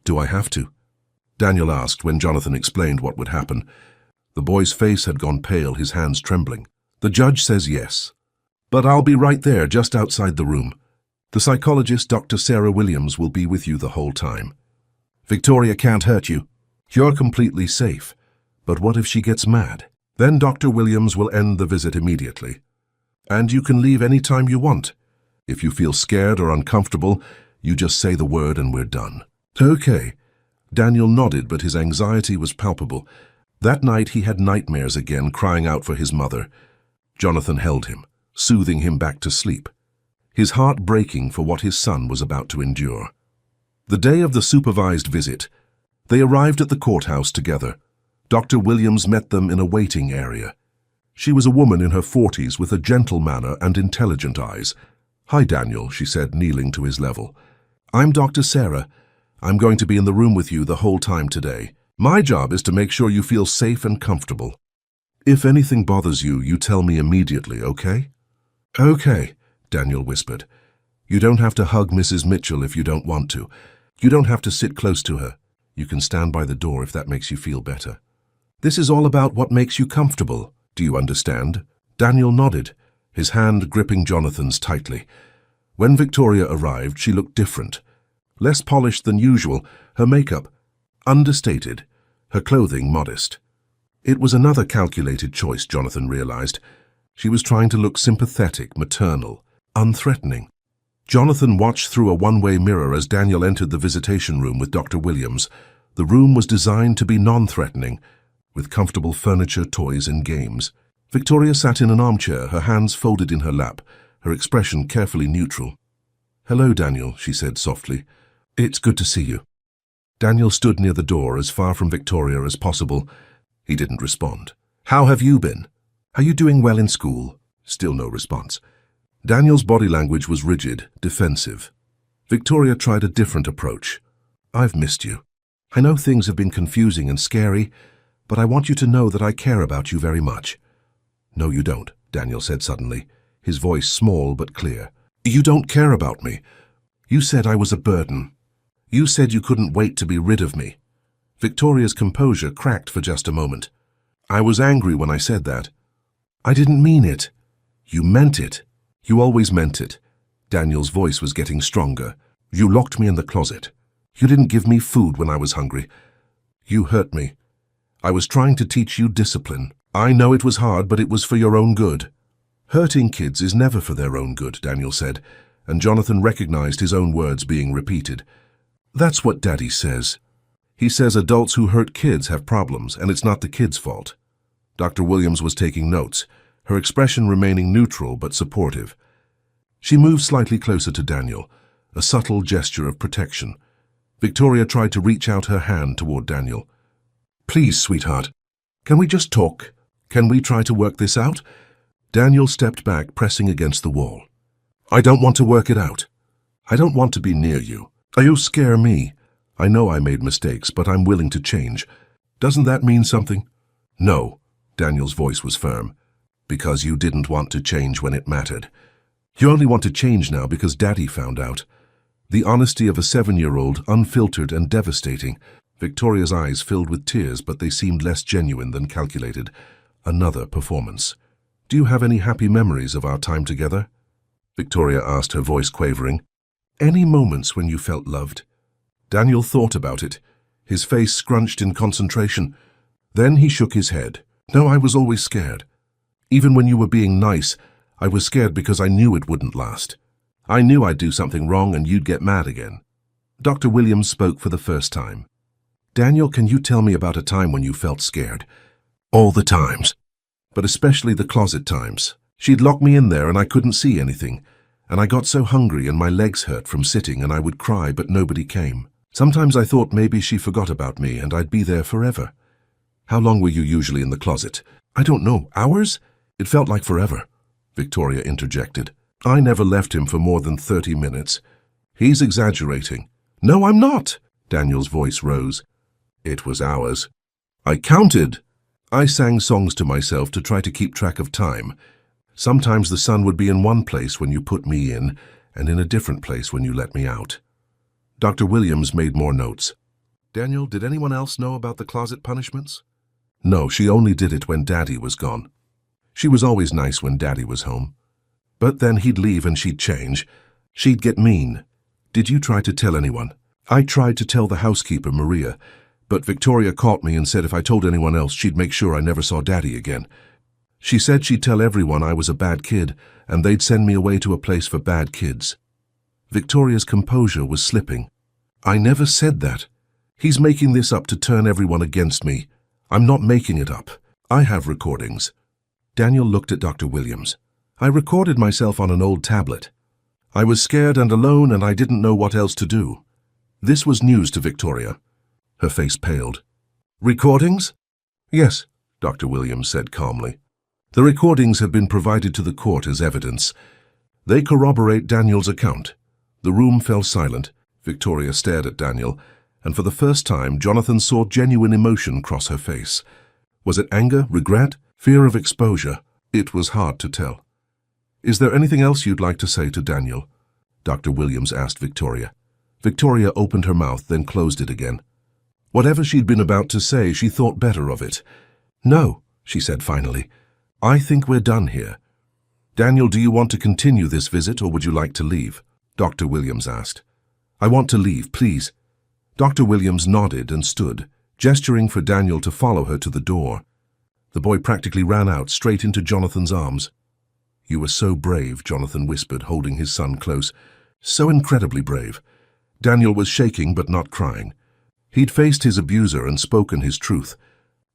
"Do I have to?" Daniel asked when Jonathan explained what would happen. The boy's face had gone pale, his hands trembling. "The judge says yes. But I'll be right there, just outside the room. The psychologist, Dr. Sarah Williams, will be with you the whole time. Victoria can't hurt you. You're completely safe. But what if she gets mad? Then Dr. Williams will end the visit immediately. And you can leave any time you want. If you feel scared or uncomfortable, you just say the word and we're done." "Okay." Daniel nodded, but his anxiety was palpable. That night he had nightmares again, crying out for his mother. Jonathan held him, soothing him back to sleep, his heart breaking for what his son was about to endure. The day of the supervised visit, they arrived at the courthouse together. Dr. Williams met them in a waiting area. She was a woman in her 40s with a gentle manner and intelligent eyes. "Hi, Daniel," she said, kneeling to his level. "I'm Dr. Sarah. I'm going to be in the room with you the whole time today. My job is to make sure you feel safe and comfortable. If anything bothers you, you tell me immediately, okay?" "Okay," Daniel whispered. "You don't have to hug Mrs. Mitchell if you don't want to. You don't have to sit close to her. You can stand by the door if that makes you feel better. This is all about what makes you comfortable. Do you understand?" Daniel nodded, his hand gripping Jonathan's tightly. When Victoria arrived, she looked different. Less polished than usual, her makeup understated, her clothing modest. It was another calculated choice, Jonathan realized. She was trying to look sympathetic, maternal, unthreatening. Jonathan watched through a one-way mirror as Daniel entered the visitation room with Dr. Williams. The room was designed to be non-threatening, with comfortable furniture, toys, and games. Victoria sat in an armchair, her hands folded in her lap, her expression carefully neutral. "Hello, Daniel," she said softly. "It's good to see you." Daniel stood near the door, as far from Victoria as possible. He didn't respond. "How have you been? Are you doing well in school?" Still no response. Daniel's body language was rigid, defensive. Victoria tried a different approach. "I've missed you. I know things have been confusing and scary, but I want you to know that I care about you very much." "No, you don't," Daniel said suddenly, his voice small but clear. "You don't care about me. You said I was a burden. You said you couldn't wait to be rid of me." Victoria's composure cracked for just a moment. "I was angry when I said that. I didn't mean it." "You meant it. You always meant it." Daniel's voice was getting stronger. "You locked me in the closet. You didn't give me food when I was hungry. You hurt me. I was trying to teach you discipline. I know it was hard, but it was for your own good." "Hurting kids is never for their own good," Daniel said, and Jonathan recognized his own words being repeated. "That's what Daddy says. He says adults who hurt kids have problems, and it's not the kids' fault." Dr. Williams was taking notes, her expression remaining neutral but supportive. She moved slightly closer to Daniel, a subtle gesture of protection. Victoria tried to reach out her hand toward Daniel. "Please, sweetheart, can we just talk? Can we try to work this out?" Daniel stepped back, pressing against the wall. "I don't want to work it out. I don't want to be near you. You scare me. I know I made mistakes, but I'm willing to change. Doesn't that mean something?" "No," Daniel's voice was firm. "Because you didn't want to change when it mattered. You only want to change now because Daddy found out." The honesty of a 7-year-old, unfiltered and devastating. Victoria's eyes filled with tears, but they seemed less genuine than calculated. Another performance. "Do you have any happy memories of our time together?" Victoria asked, her voice quavering. "Any moments when you felt loved?" Daniel thought about it, his face scrunched in concentration. Then he shook his head. "No, I was always scared. Even when you were being nice, I was scared because I knew it wouldn't last. I knew I'd do something wrong and you'd get mad again." Dr. Williams spoke for the first time. "Daniel, can you tell me about a time when you felt scared?" "All the times, but especially the closet times. She'd lock me in there and I couldn't see anything. And I got so hungry and my legs hurt from sitting and I would cry, but nobody came. Sometimes I thought maybe she forgot about me and I'd be there forever." "How long were you usually in the closet?" "I don't know. Hours? It felt like forever." Victoria interjected. "I never left him for more than 30 minutes. He's exaggerating." "No, I'm not." Daniel's voice rose. "It was hours. I counted. I sang songs to myself to try to keep track of time. Sometimes the sun would be in one place when you put me in, and in a different place when you let me out." Dr. Williams made more notes. "Daniel, did anyone else know about the closet punishments?" "No, she only did it when Daddy was gone. She was always nice when Daddy was home. But then he'd leave and she'd change. She'd get mean." "Did you try to tell anyone?" "I tried to tell the housekeeper, Maria, but Victoria caught me and said if I told anyone else, she'd make sure I never saw Daddy again. She said she'd tell everyone I was a bad kid, and they'd send me away to a place for bad kids." Victoria's composure was slipping. "I never said that. He's making this up to turn everyone against me. I'm not making it up. I have recordings." Daniel looked at Dr. Williams. "I recorded myself on an old tablet. I was scared and alone and I didn't know what else to do." This was news to Victoria. Her face paled. "Recordings?" "Yes," Dr. Williams said calmly. "The recordings have been provided to the court as evidence. They corroborate Daniel's account." The room fell silent. Victoria stared at Daniel, and for the first time Jonathan saw genuine emotion cross her face. Was it anger, regret, fear of exposure? It was hard to tell. "Is there anything else you'd like to say to Daniel?" Dr. Williams asked Victoria. Victoria opened her mouth, then closed it again. Whatever she'd been about to say, she thought better of it. "No," she said finally. "I think we're done here. Daniel, do you want to continue this visit or would you like to leave?" Dr. Williams asked. "I want to leave, please." Dr. Williams nodded and stood, gesturing for Daniel to follow her to the door. The boy practically ran out, straight into Jonathan's arms. "You were so brave," Jonathan whispered, holding his son close. So incredibly brave. Daniel was shaking but not crying. He'd faced his abuser and spoken his truth.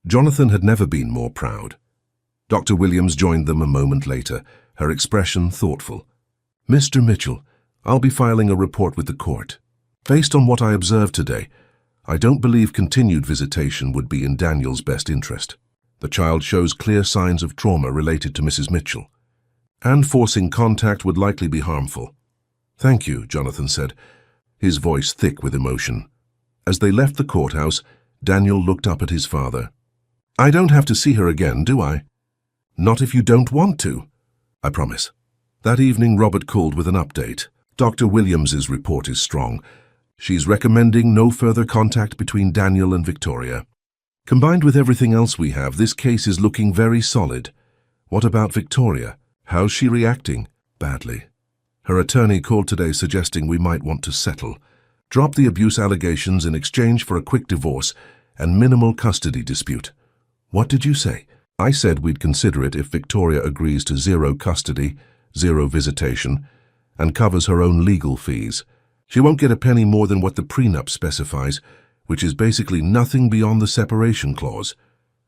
Jonathan had never been more proud. Dr. Williams joined them a moment later, her expression thoughtful. "Mr. Mitchell, I'll be filing a report with the court. Based on what I observed today, I don't believe continued visitation would be in Daniel's best interest. The child shows clear signs of trauma related to Mrs. Mitchell, and forcing contact would likely be harmful." "Thank you," Jonathan said, his voice thick with emotion. As they left the courthouse, Daniel looked up at his father. "I don't have to see her again, do I?" "Not if you don't want to." "I promise." That evening, Robert called with an update. Dr. Williams's report is strong. She's recommending no further contact between Daniel and Victoria. Combined with everything else we have, this case is looking very solid. What about Victoria? How's she reacting? Badly. Her attorney called today suggesting we might want to settle. Drop the abuse allegations in exchange for a quick divorce and minimal custody dispute. What did you say? I said we'd consider it if Victoria agrees to 0 custody, 0 visitation, and covers her own legal fees. She won't get a penny more than what the prenup specifies, which is basically nothing beyond the separation clause.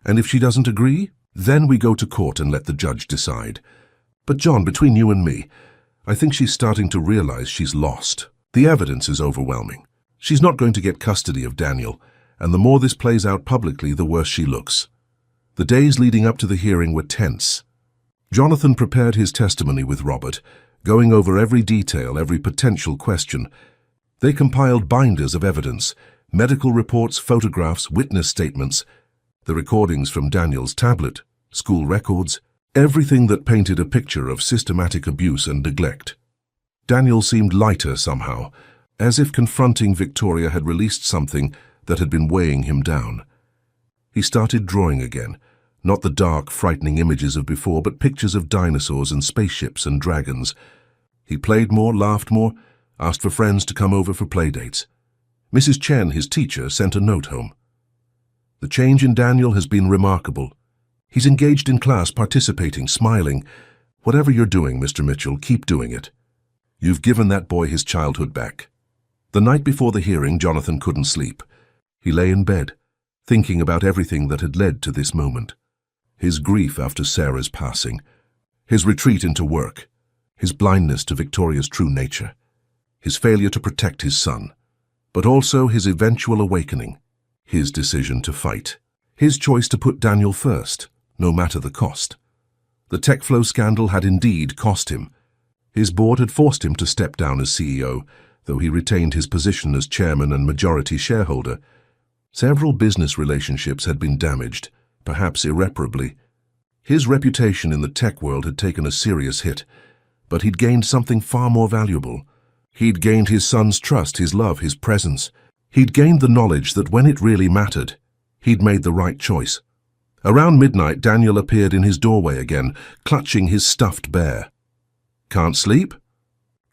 And if she doesn't agree, then we go to court and let the judge decide. But John, between you and me, I think she's starting to realize she's lost. The evidence is overwhelming. She's not going to get custody of Daniel, and the more this plays out publicly, the worse she looks. The days leading up to the hearing were tense. Jonathan prepared his testimony with Robert, going over every detail, every potential question. They compiled binders of evidence, medical reports, photographs, witness statements, the recordings from Daniel's tablet, school records, everything that painted a picture of systematic abuse and neglect. Daniel seemed lighter somehow, as if confronting Victoria had released something that had been weighing him down. He started drawing again, not the dark, frightening images of before, but pictures of dinosaurs and spaceships and dragons. He played more, laughed more, asked for friends to come over for playdates. Mrs. Chen, his teacher, sent a note home. "The change in Daniel has been remarkable. He's engaged in class, participating, smiling. Whatever you're doing, Mr. Mitchell, keep doing it. You've given that boy his childhood back." The night before the hearing, Jonathan couldn't sleep. He lay in bed, thinking about everything that had led to this moment. His grief after Sarah's passing, his retreat into work, his blindness to Victoria's true nature, his failure to protect his son, but also his eventual awakening, his decision to fight, his choice to put Daniel first, no matter the cost. The TechFlow scandal had indeed cost him. His board had forced him to step down as CEO, though he retained his position as chairman and majority shareholder. Several business relationships had been damaged, perhaps irreparably. His reputation in the tech world had taken a serious hit, but he'd gained something far more valuable. He'd gained his son's trust, his love, his presence. He'd gained the knowledge that when it really mattered, he'd made the right choice. Around midnight, Daniel appeared in his doorway again, clutching his stuffed bear. "Can't sleep?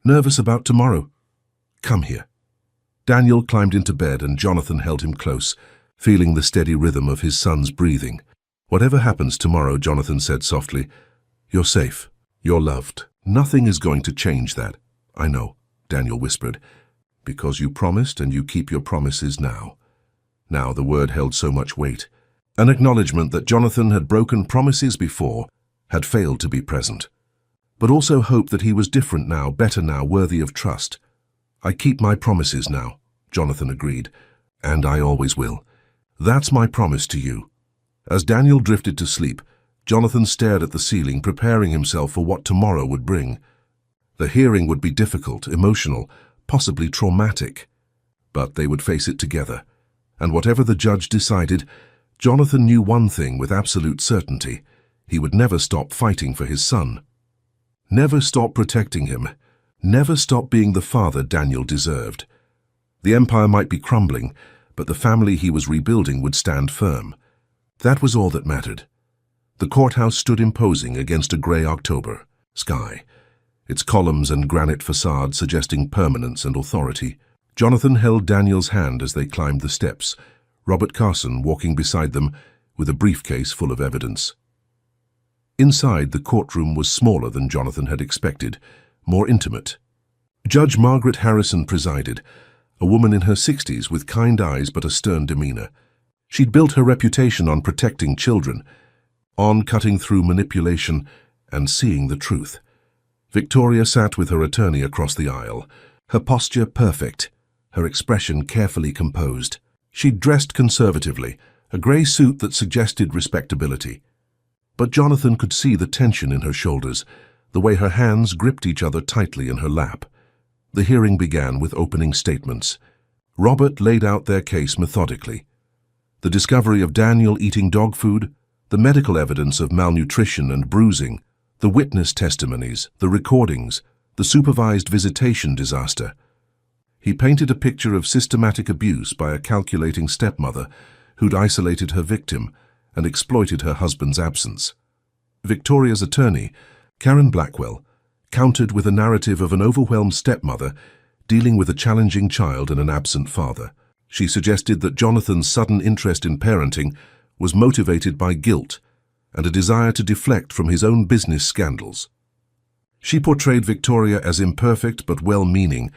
Nervous about tomorrow? Come here." Daniel climbed into bed and Jonathan held him close, feeling the steady rhythm of his son's breathing. "Whatever happens tomorrow," Jonathan said softly, "you're safe. You're loved. Nothing is going to change that." "I know," Daniel whispered, "because you promised and you keep your promises now." Now the word held so much weight. An acknowledgement that Jonathan had broken promises before, had failed to be present. But also hope that he was different now, better now, worthy of trust. "I keep my promises now," Jonathan agreed, "and I always will. That's my promise to you." As Daniel drifted to sleep, Jonathan stared at the ceiling, preparing himself for what tomorrow would bring. The hearing would be difficult, emotional, possibly traumatic. But they would face it together. And whatever the judge decided, Jonathan knew one thing with absolute certainty. He would never stop fighting for his son. Never stop protecting him. Never stop being the father Daniel deserved. The empire might be crumbling, but the family he was rebuilding would stand firm. That was all that mattered. The courthouse stood imposing against a grey October sky, its columns and granite facade suggesting permanence and authority. Jonathan held Daniel's hand as they climbed the steps, Robert Carson walking beside them with a briefcase full of evidence. Inside, the courtroom was smaller than Jonathan had expected, more intimate. Judge Margaret Harrison presided, a woman in her 60s with kind eyes but a stern demeanor. She'd built her reputation on protecting children, on cutting through manipulation and seeing the truth. Victoria sat with her attorney across the aisle, her posture perfect, her expression carefully composed. She'd dressed conservatively, a grey suit that suggested respectability. But Jonathan could see the tension in her shoulders, the way her hands gripped each other tightly in her lap. The hearing began with opening statements. Robert laid out their case methodically. The discovery of Daniel eating dog food, the medical evidence of malnutrition and bruising, the witness testimonies, the recordings, the supervised visitation disaster. He painted a picture of systematic abuse by a calculating stepmother who'd isolated her victim and exploited her husband's absence. Victoria's attorney, Karen Blackwell, countered with a narrative of an overwhelmed stepmother dealing with a challenging child and an absent father. She suggested that Jonathan's sudden interest in parenting was motivated by guilt and a desire to deflect from his own business scandals. She portrayed Victoria as imperfect but well-meaning,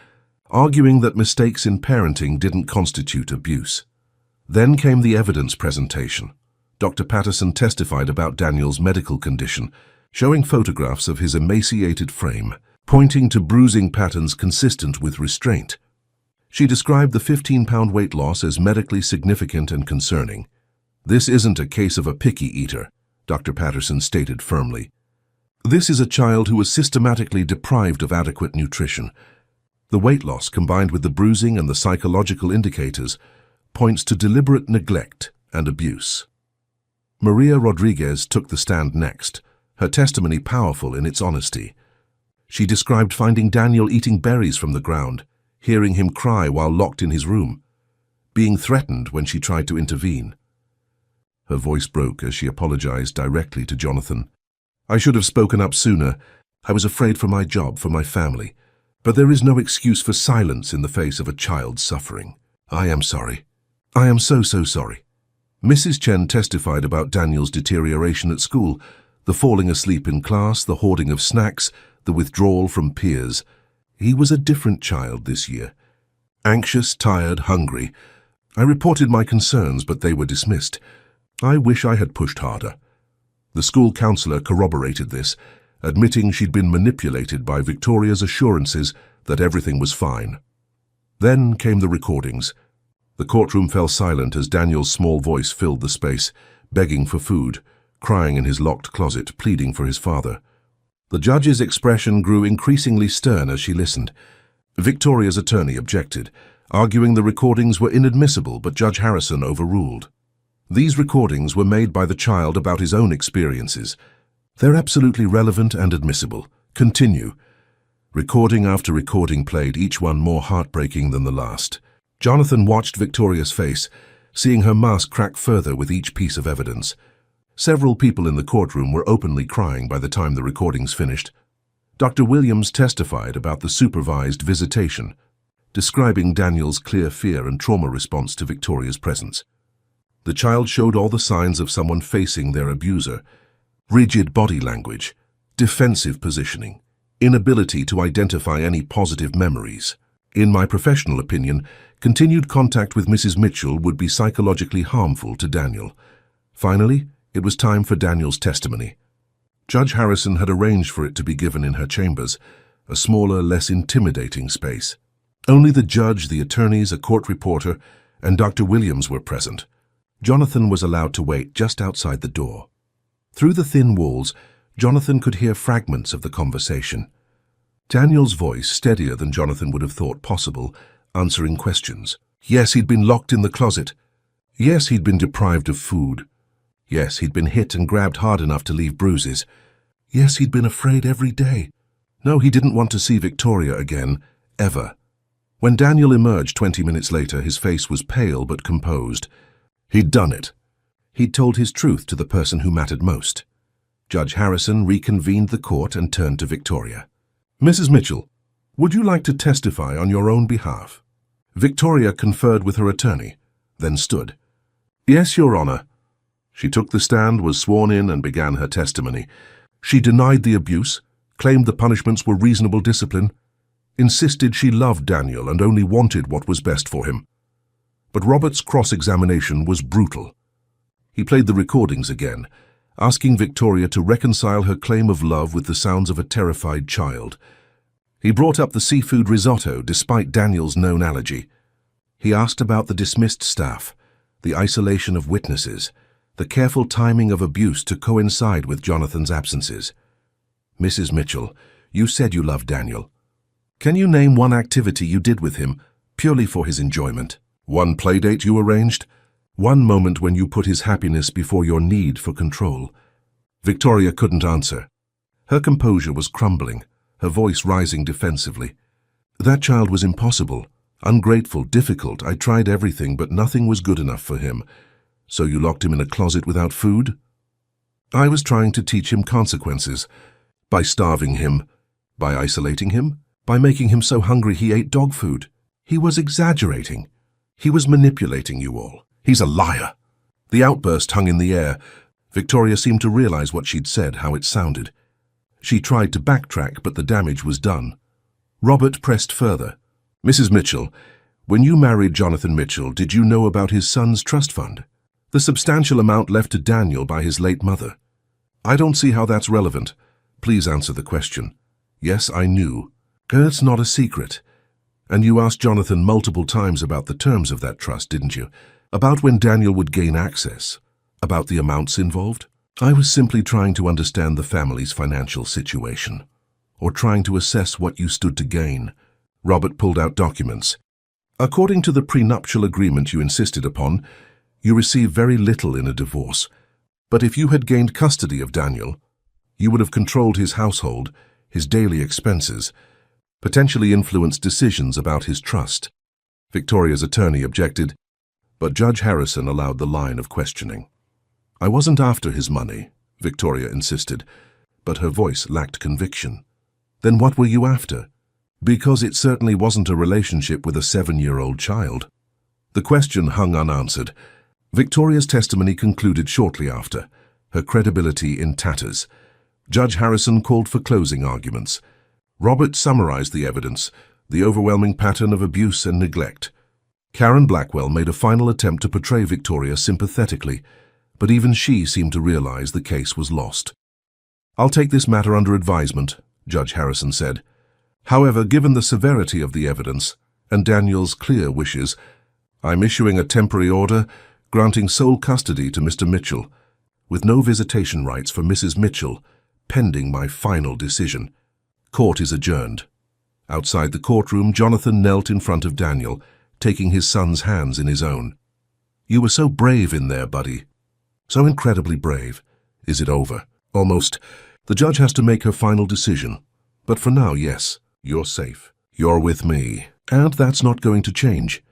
arguing that mistakes in parenting didn't constitute abuse. Then came the evidence presentation. Dr. Patterson testified about Daniel's medical condition, showing photographs of his emaciated frame, pointing to bruising patterns consistent with restraint. She described the 15-pound weight loss as medically significant and concerning. "This isn't a case of a picky eater," Dr. Patterson stated firmly. "This is a child who was systematically deprived of adequate nutrition. The weight loss, combined with the bruising and the psychological indicators, points to deliberate neglect and abuse." Maria Rodriguez took the stand next, her testimony powerful in its honesty. She described finding Daniel eating berries from the ground, hearing him cry while locked in his room, being threatened when she tried to intervene. Her voice broke as she apologized directly to Jonathan. "I should have spoken up sooner. I was afraid for my job, for my family. But there is no excuse for silence in the face of a child's suffering. I am sorry. I am so sorry." Mrs. Chen testified about Daniel's deterioration at school, the falling asleep in class, the hoarding of snacks, the withdrawal from peers. He was a different child this year. Anxious, tired, hungry. I reported my concerns, but they were dismissed. I wish I had pushed harder. The school counselor corroborated this, admitting she'd been manipulated by Victoria's assurances that everything was fine. Then came the recordings. The courtroom fell silent as Daniel's small voice filled the space, begging for food, crying in his locked closet, pleading for his father. The judge's expression grew increasingly stern as she listened. Victoria's attorney objected, arguing the recordings were inadmissible, but Judge Harrison overruled. These recordings were made by the child about his own experiences. They're absolutely relevant and admissible. Continue. Recording after recording played, each one more heartbreaking than the last. Jonathan watched Victoria's face, seeing her mask crack further with each piece of evidence. Several people in the courtroom were openly crying by the time the recordings finished. Dr. Williams testified about the supervised visitation, describing Daniel's clear fear and trauma response to Victoria's presence. The child showed all the signs of someone facing their abuser: rigid body language, defensive positioning, inability to identify any positive memories. In my professional opinion, continued contact with Mrs. Mitchell would be psychologically harmful to Daniel. Finally, it was time for Daniel's testimony. Judge Harrison had arranged for it to be given in her chambers, a smaller, less intimidating space. Only the judge, the attorneys, a court reporter, and Dr. Williams were present. Jonathan was allowed to wait just outside the door. Through the thin walls, Jonathan could hear fragments of the conversation. Daniel's voice, steadier than Jonathan would have thought possible, answering questions. Yes, he'd been locked in the closet. Yes, he'd been deprived of food. Yes, he'd been hit and grabbed hard enough to leave bruises. Yes, he'd been afraid every day. No, he didn't want to see Victoria again, ever. When Daniel emerged 20 minutes later, his face was pale but composed. He'd done it. He'd told his truth to the person who mattered most. Judge Harrison reconvened the court and turned to Victoria. Mrs. Mitchell, would you like to testify on your own behalf? Victoria conferred with her attorney, then stood. Yes, Your Honor. She took the stand, was sworn in, and began her testimony. She denied the abuse, claimed the punishments were reasonable discipline. insisted she loved Daniel and only wanted what was best for him. But Robert's cross-examination was brutal. He played the recordings again, asking Victoria to reconcile her claim of love with the sounds of a terrified child. He brought up the seafood risotto despite Daniel's known allergy. He asked about the dismissed staff, the isolation of witnesses, the careful timing of abuse to coincide with Jonathan's absences. Mrs. Mitchell, you said you loved Daniel. Can you name one activity you did with him, purely for his enjoyment? One playdate you arranged? One moment when you put his happiness before your need for control? Victoria couldn't answer. Her composure was crumbling, her voice rising defensively. That child was impossible, ungrateful, difficult. I tried everything, but nothing was good enough for him. So you locked him in a closet without food? I was trying to teach him consequences. By starving him, by isolating him, by making him so hungry he ate dog food. He was exaggerating. He was manipulating you all. He's a liar. The outburst hung in the air. Victoria seemed to realize what she'd said, how it sounded. She tried to backtrack, but the damage was done. Robert pressed further. Mrs. Mitchell, when you married Jonathan Mitchell, did you know about his son's trust fund? The substantial amount left to Daniel by his late mother. I don't see how that's relevant. Please answer the question. Yes, I knew. It's not a secret. And you asked Jonathan multiple times about the terms of that trust, didn't you? About when Daniel would gain access? About the amounts involved? I was simply trying to understand the family's financial situation, or trying to assess what you stood to gain. Robert pulled out documents. According to the prenuptial agreement you insisted upon, you receive very little in a divorce. But if you had gained custody of Daniel, you would have controlled his household, his daily expenses, potentially influenced decisions about his trust. Victoria's attorney objected, but Judge Harrison allowed the line of questioning. I wasn't after his money, Victoria insisted, but her voice lacked conviction. Then what were you after? Because it certainly wasn't a relationship with a 7-year-old child. The question hung unanswered. Victoria's testimony concluded shortly after, her credibility in tatters. Judge Harrison called for closing arguments. Robert summarized the evidence, the overwhelming pattern of abuse and neglect. Karen Blackwell made a final attempt to portray Victoria sympathetically, but even she seemed to realize the case was lost. I'll take this matter under advisement, Judge Harrison said. However, given the severity of the evidence and Daniel's clear wishes, I'm issuing a temporary order granting sole custody to Mr. Mitchell, with no visitation rights for Mrs. Mitchell, pending my final decision. Court is adjourned. Outside the courtroom, Jonathan knelt in front of Daniel, taking his son's hands in his own. You were so brave in there, buddy. So incredibly brave. Is it over? Almost. The judge has to make her final decision. But for now, yes, you're safe. You're with me. And that's not going to change.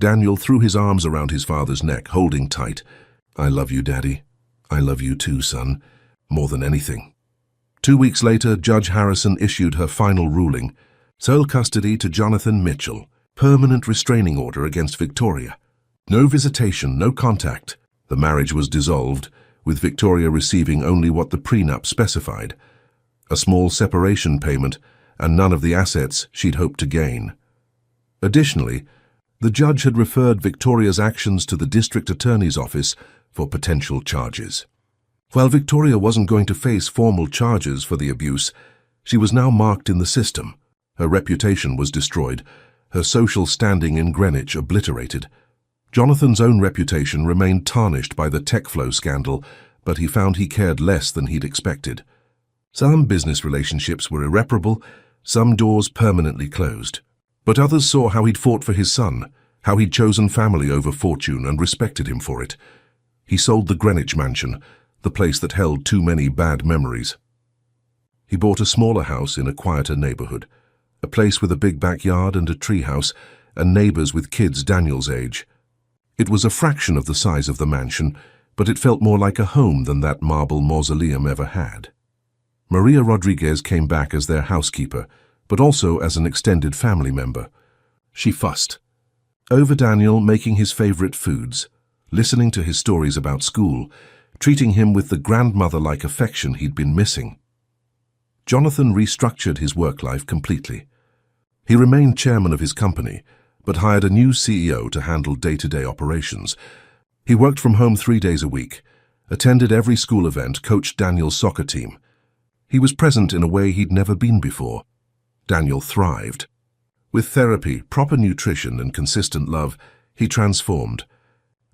Daniel threw his arms around his father's neck, holding tight. I love you, Daddy. I love you too, son. More than anything. 2 weeks later, Judge Harrison issued her final ruling. Sole custody to Jonathan Mitchell. Permanent restraining order against Victoria. No visitation, no contact. The marriage was dissolved, with Victoria receiving only what the prenup specified. A small separation payment, and none of the assets she'd hoped to gain. Additionally, the judge had referred Victoria's actions to the district attorney's office for potential charges. While Victoria wasn't going to face formal charges for the abuse, she was now marked in the system. Her reputation was destroyed, her social standing in Greenwich obliterated. Jonathan's own reputation remained tarnished by the TechFlow scandal, but he found he cared less than he'd expected. Some business relationships were irreparable, some doors permanently closed. But others saw how he'd fought for his son, how he'd chosen family over fortune and respected him for it. He sold the Greenwich mansion, the place that held too many bad memories. He bought a smaller house in a quieter neighborhood, a place with a big backyard and a treehouse, and neighbors with kids Daniel's age. It was a fraction of the size of the mansion, but it felt more like a home than that marble mausoleum ever had. Maria Rodriguez came back as their housekeeper, but also as an extended family member. She fussed over Daniel, making his favorite foods, listening to his stories about school, treating him with the grandmother-like affection he'd been missing. Jonathan restructured his work life completely. He remained chairman of his company, but hired a new CEO to handle day-to-day operations. He worked from home 3 days a week, attended every school event, coached Daniel's soccer team. He was present in a way he'd never been before. Daniel thrived. With therapy, proper nutrition, and consistent love, he transformed.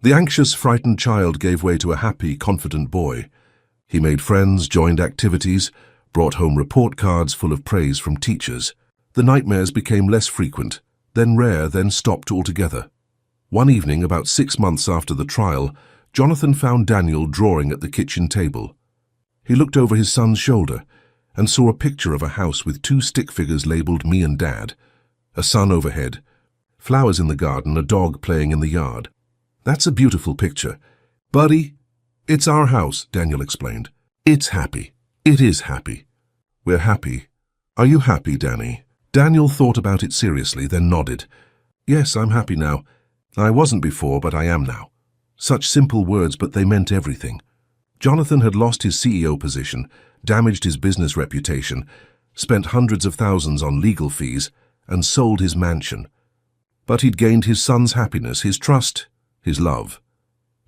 The anxious, frightened child gave way to a happy, confident boy. He made friends, joined activities, brought home report cards full of praise from teachers. The nightmares became less frequent, then rare, then stopped altogether. One evening, about 6 months after the trial, Jonathan found Daniel drawing at the kitchen table. He looked over his son's shoulder and saw a picture of a house with 2 stick figures labeled "Me and Dad," a sun overhead, flowers in the garden, a dog playing in the yard. "That's a beautiful picture. Buddy, it's our house," Daniel explained. "It's happy. It is happy. We're happy. Are you happy, Danny?" Daniel thought about it seriously, then nodded. "Yes, I'm happy now. I wasn't before, but I am now." Such simple words, but they meant everything. Jonathan had lost his CEO position, damaged his business reputation, spent hundreds of thousands on legal fees, and sold his mansion. But he'd gained his son's happiness, his trust, his love.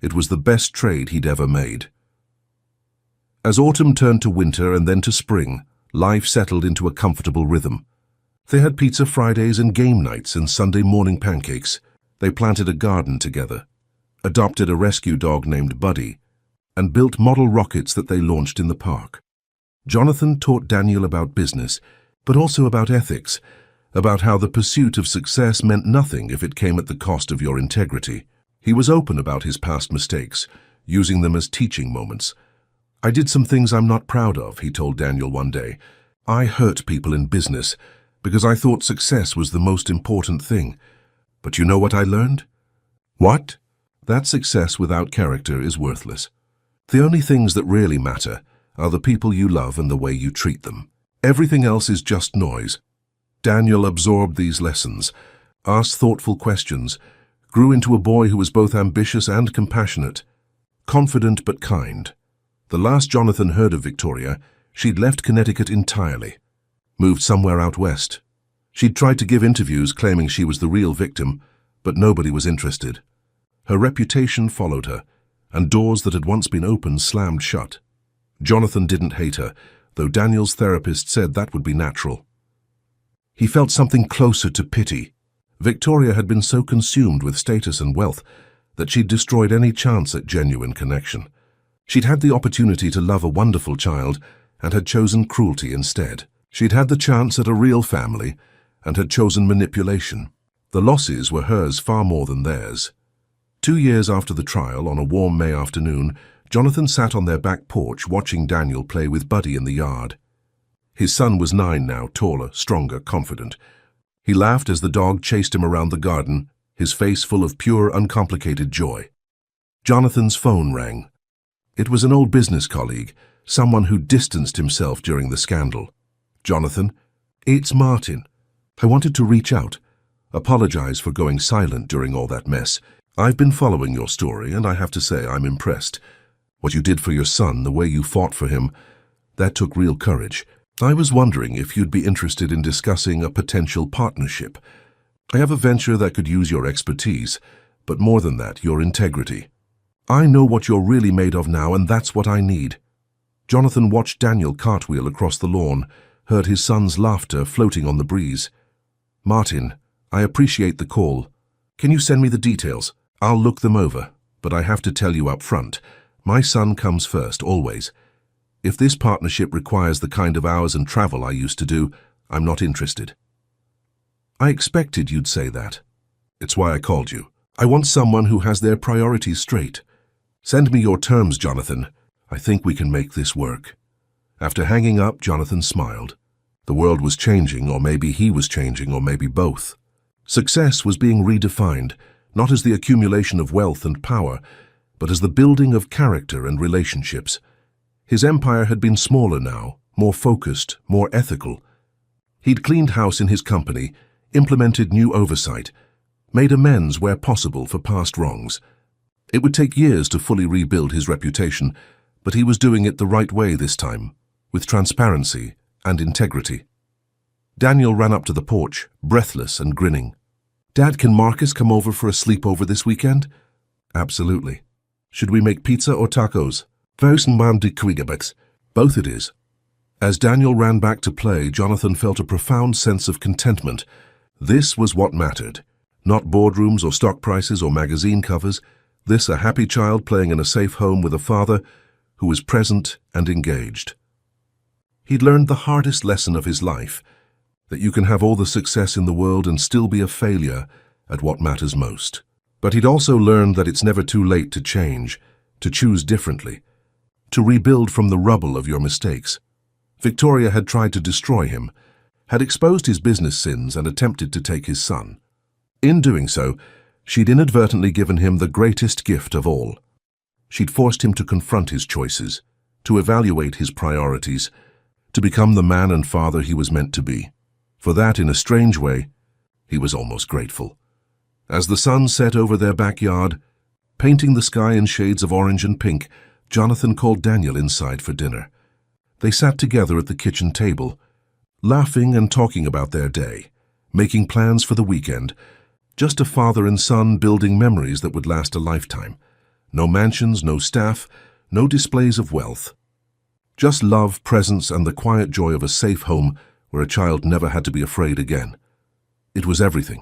It was the best trade he'd ever made. As autumn turned to winter and then to spring, life settled into a comfortable rhythm. They had pizza Fridays and game nights and Sunday morning pancakes. They planted a garden together, adopted a rescue dog named Buddy, and built model rockets that they launched in the park. Jonathan taught Daniel about business, but also about ethics, about how the pursuit of success meant nothing if it came at the cost of your integrity. He was open about his past mistakes, using them as teaching moments. "I did some things I'm not proud of," he told Daniel one day. "I hurt people in business because I thought success was the most important thing. But you know what I learned?" "What?" "That success without character is worthless. The only things that really matter are the people you love and the way you treat them. Everything else is just noise." Daniel absorbed these lessons, asked thoughtful questions, grew into a boy who was both ambitious and compassionate, confident but kind. The last Jonathan heard of Victoria, she'd left Connecticut entirely, moved somewhere out west. She'd tried to give interviews claiming she was the real victim, but nobody was interested. Her reputation followed her, and doors that had once been open slammed shut. Jonathan didn't hate her, though Daniel's therapist said that would be natural. He felt something closer to pity. Victoria had been so consumed with status and wealth that she'd destroyed any chance at genuine connection. She'd had the opportunity to love a wonderful child and had chosen cruelty instead. She'd had the chance at a real family and had chosen manipulation. The losses were hers far more than theirs. 2 years after the trial, on a warm May afternoon, Jonathan sat on their back porch watching Daniel play with Buddy in the yard. His son was 9 now, taller, stronger, confident. He laughed as the dog chased him around the garden, his face full of pure, uncomplicated joy. Jonathan's phone rang. It was an old business colleague, someone who distanced himself during the scandal. "Jonathan, it's Martin. I wanted to reach out, apologize for going silent during all that mess. I've been following your story, and I have to say I'm impressed. What you did for your son, the way you fought for him, that took real courage. I was wondering if you'd be interested in discussing a potential partnership. I have a venture that could use your expertise, but more than that, your integrity. I know what you're really made of now, and that's what I need." Jonathan watched Daniel cartwheel across the lawn, heard his son's laughter floating on the breeze. "Martin, I appreciate the call. Can you send me the details? I'll look them over, but I have to tell you up front, my son comes first, always. If this partnership requires the kind of hours and travel I used to do, I'm not interested." "I expected you'd say that. It's why I called you. I want someone who has their priorities straight. Send me your terms, Jonathan. I think we can make this work." After hanging up, Jonathan smiled. The world was changing, or maybe he was changing, or maybe both. Success was being redefined, not as the accumulation of wealth and power, but as the building of character and relationships. His empire had been smaller now, more focused, more ethical. He'd cleaned house in his company, implemented new oversight, made amends where possible for past wrongs. It would take years to fully rebuild his reputation, but he was doing it the right way this time, with transparency and integrity. Daniel ran up to the porch, breathless and grinning. "Dad, can Marcus come over for a sleepover this weekend?" "Absolutely. Should we make pizza or tacos?" "Both it is." As Daniel ran back to play, Jonathan felt a profound sense of contentment. This was what mattered. Not boardrooms or stock prices or magazine covers. This a happy child playing in a safe home with a father who was present and engaged. He'd learned the hardest lesson of his life, that you can have all the success in the world and still be a failure at what matters most. But he'd also learned that it's never too late to change, to choose differently, to rebuild from the rubble of your mistakes. Victoria had tried to destroy him, had exposed his business sins and attempted to take his son. In doing so, she'd inadvertently given him the greatest gift of all. She'd forced him to confront his choices, to evaluate his priorities, to become the man and father he was meant to be. For that, in a strange way, he was almost grateful. As the sun set over their backyard, painting the sky in shades of orange and pink, Jonathan called Daniel inside for dinner. They sat together at the kitchen table, laughing and talking about their day, making plans for the weekend, just a father and son building memories that would last a lifetime. No mansions, no staff, no displays of wealth. Just love, presence, and the quiet joy of a safe home where a child never had to be afraid again. It was everything.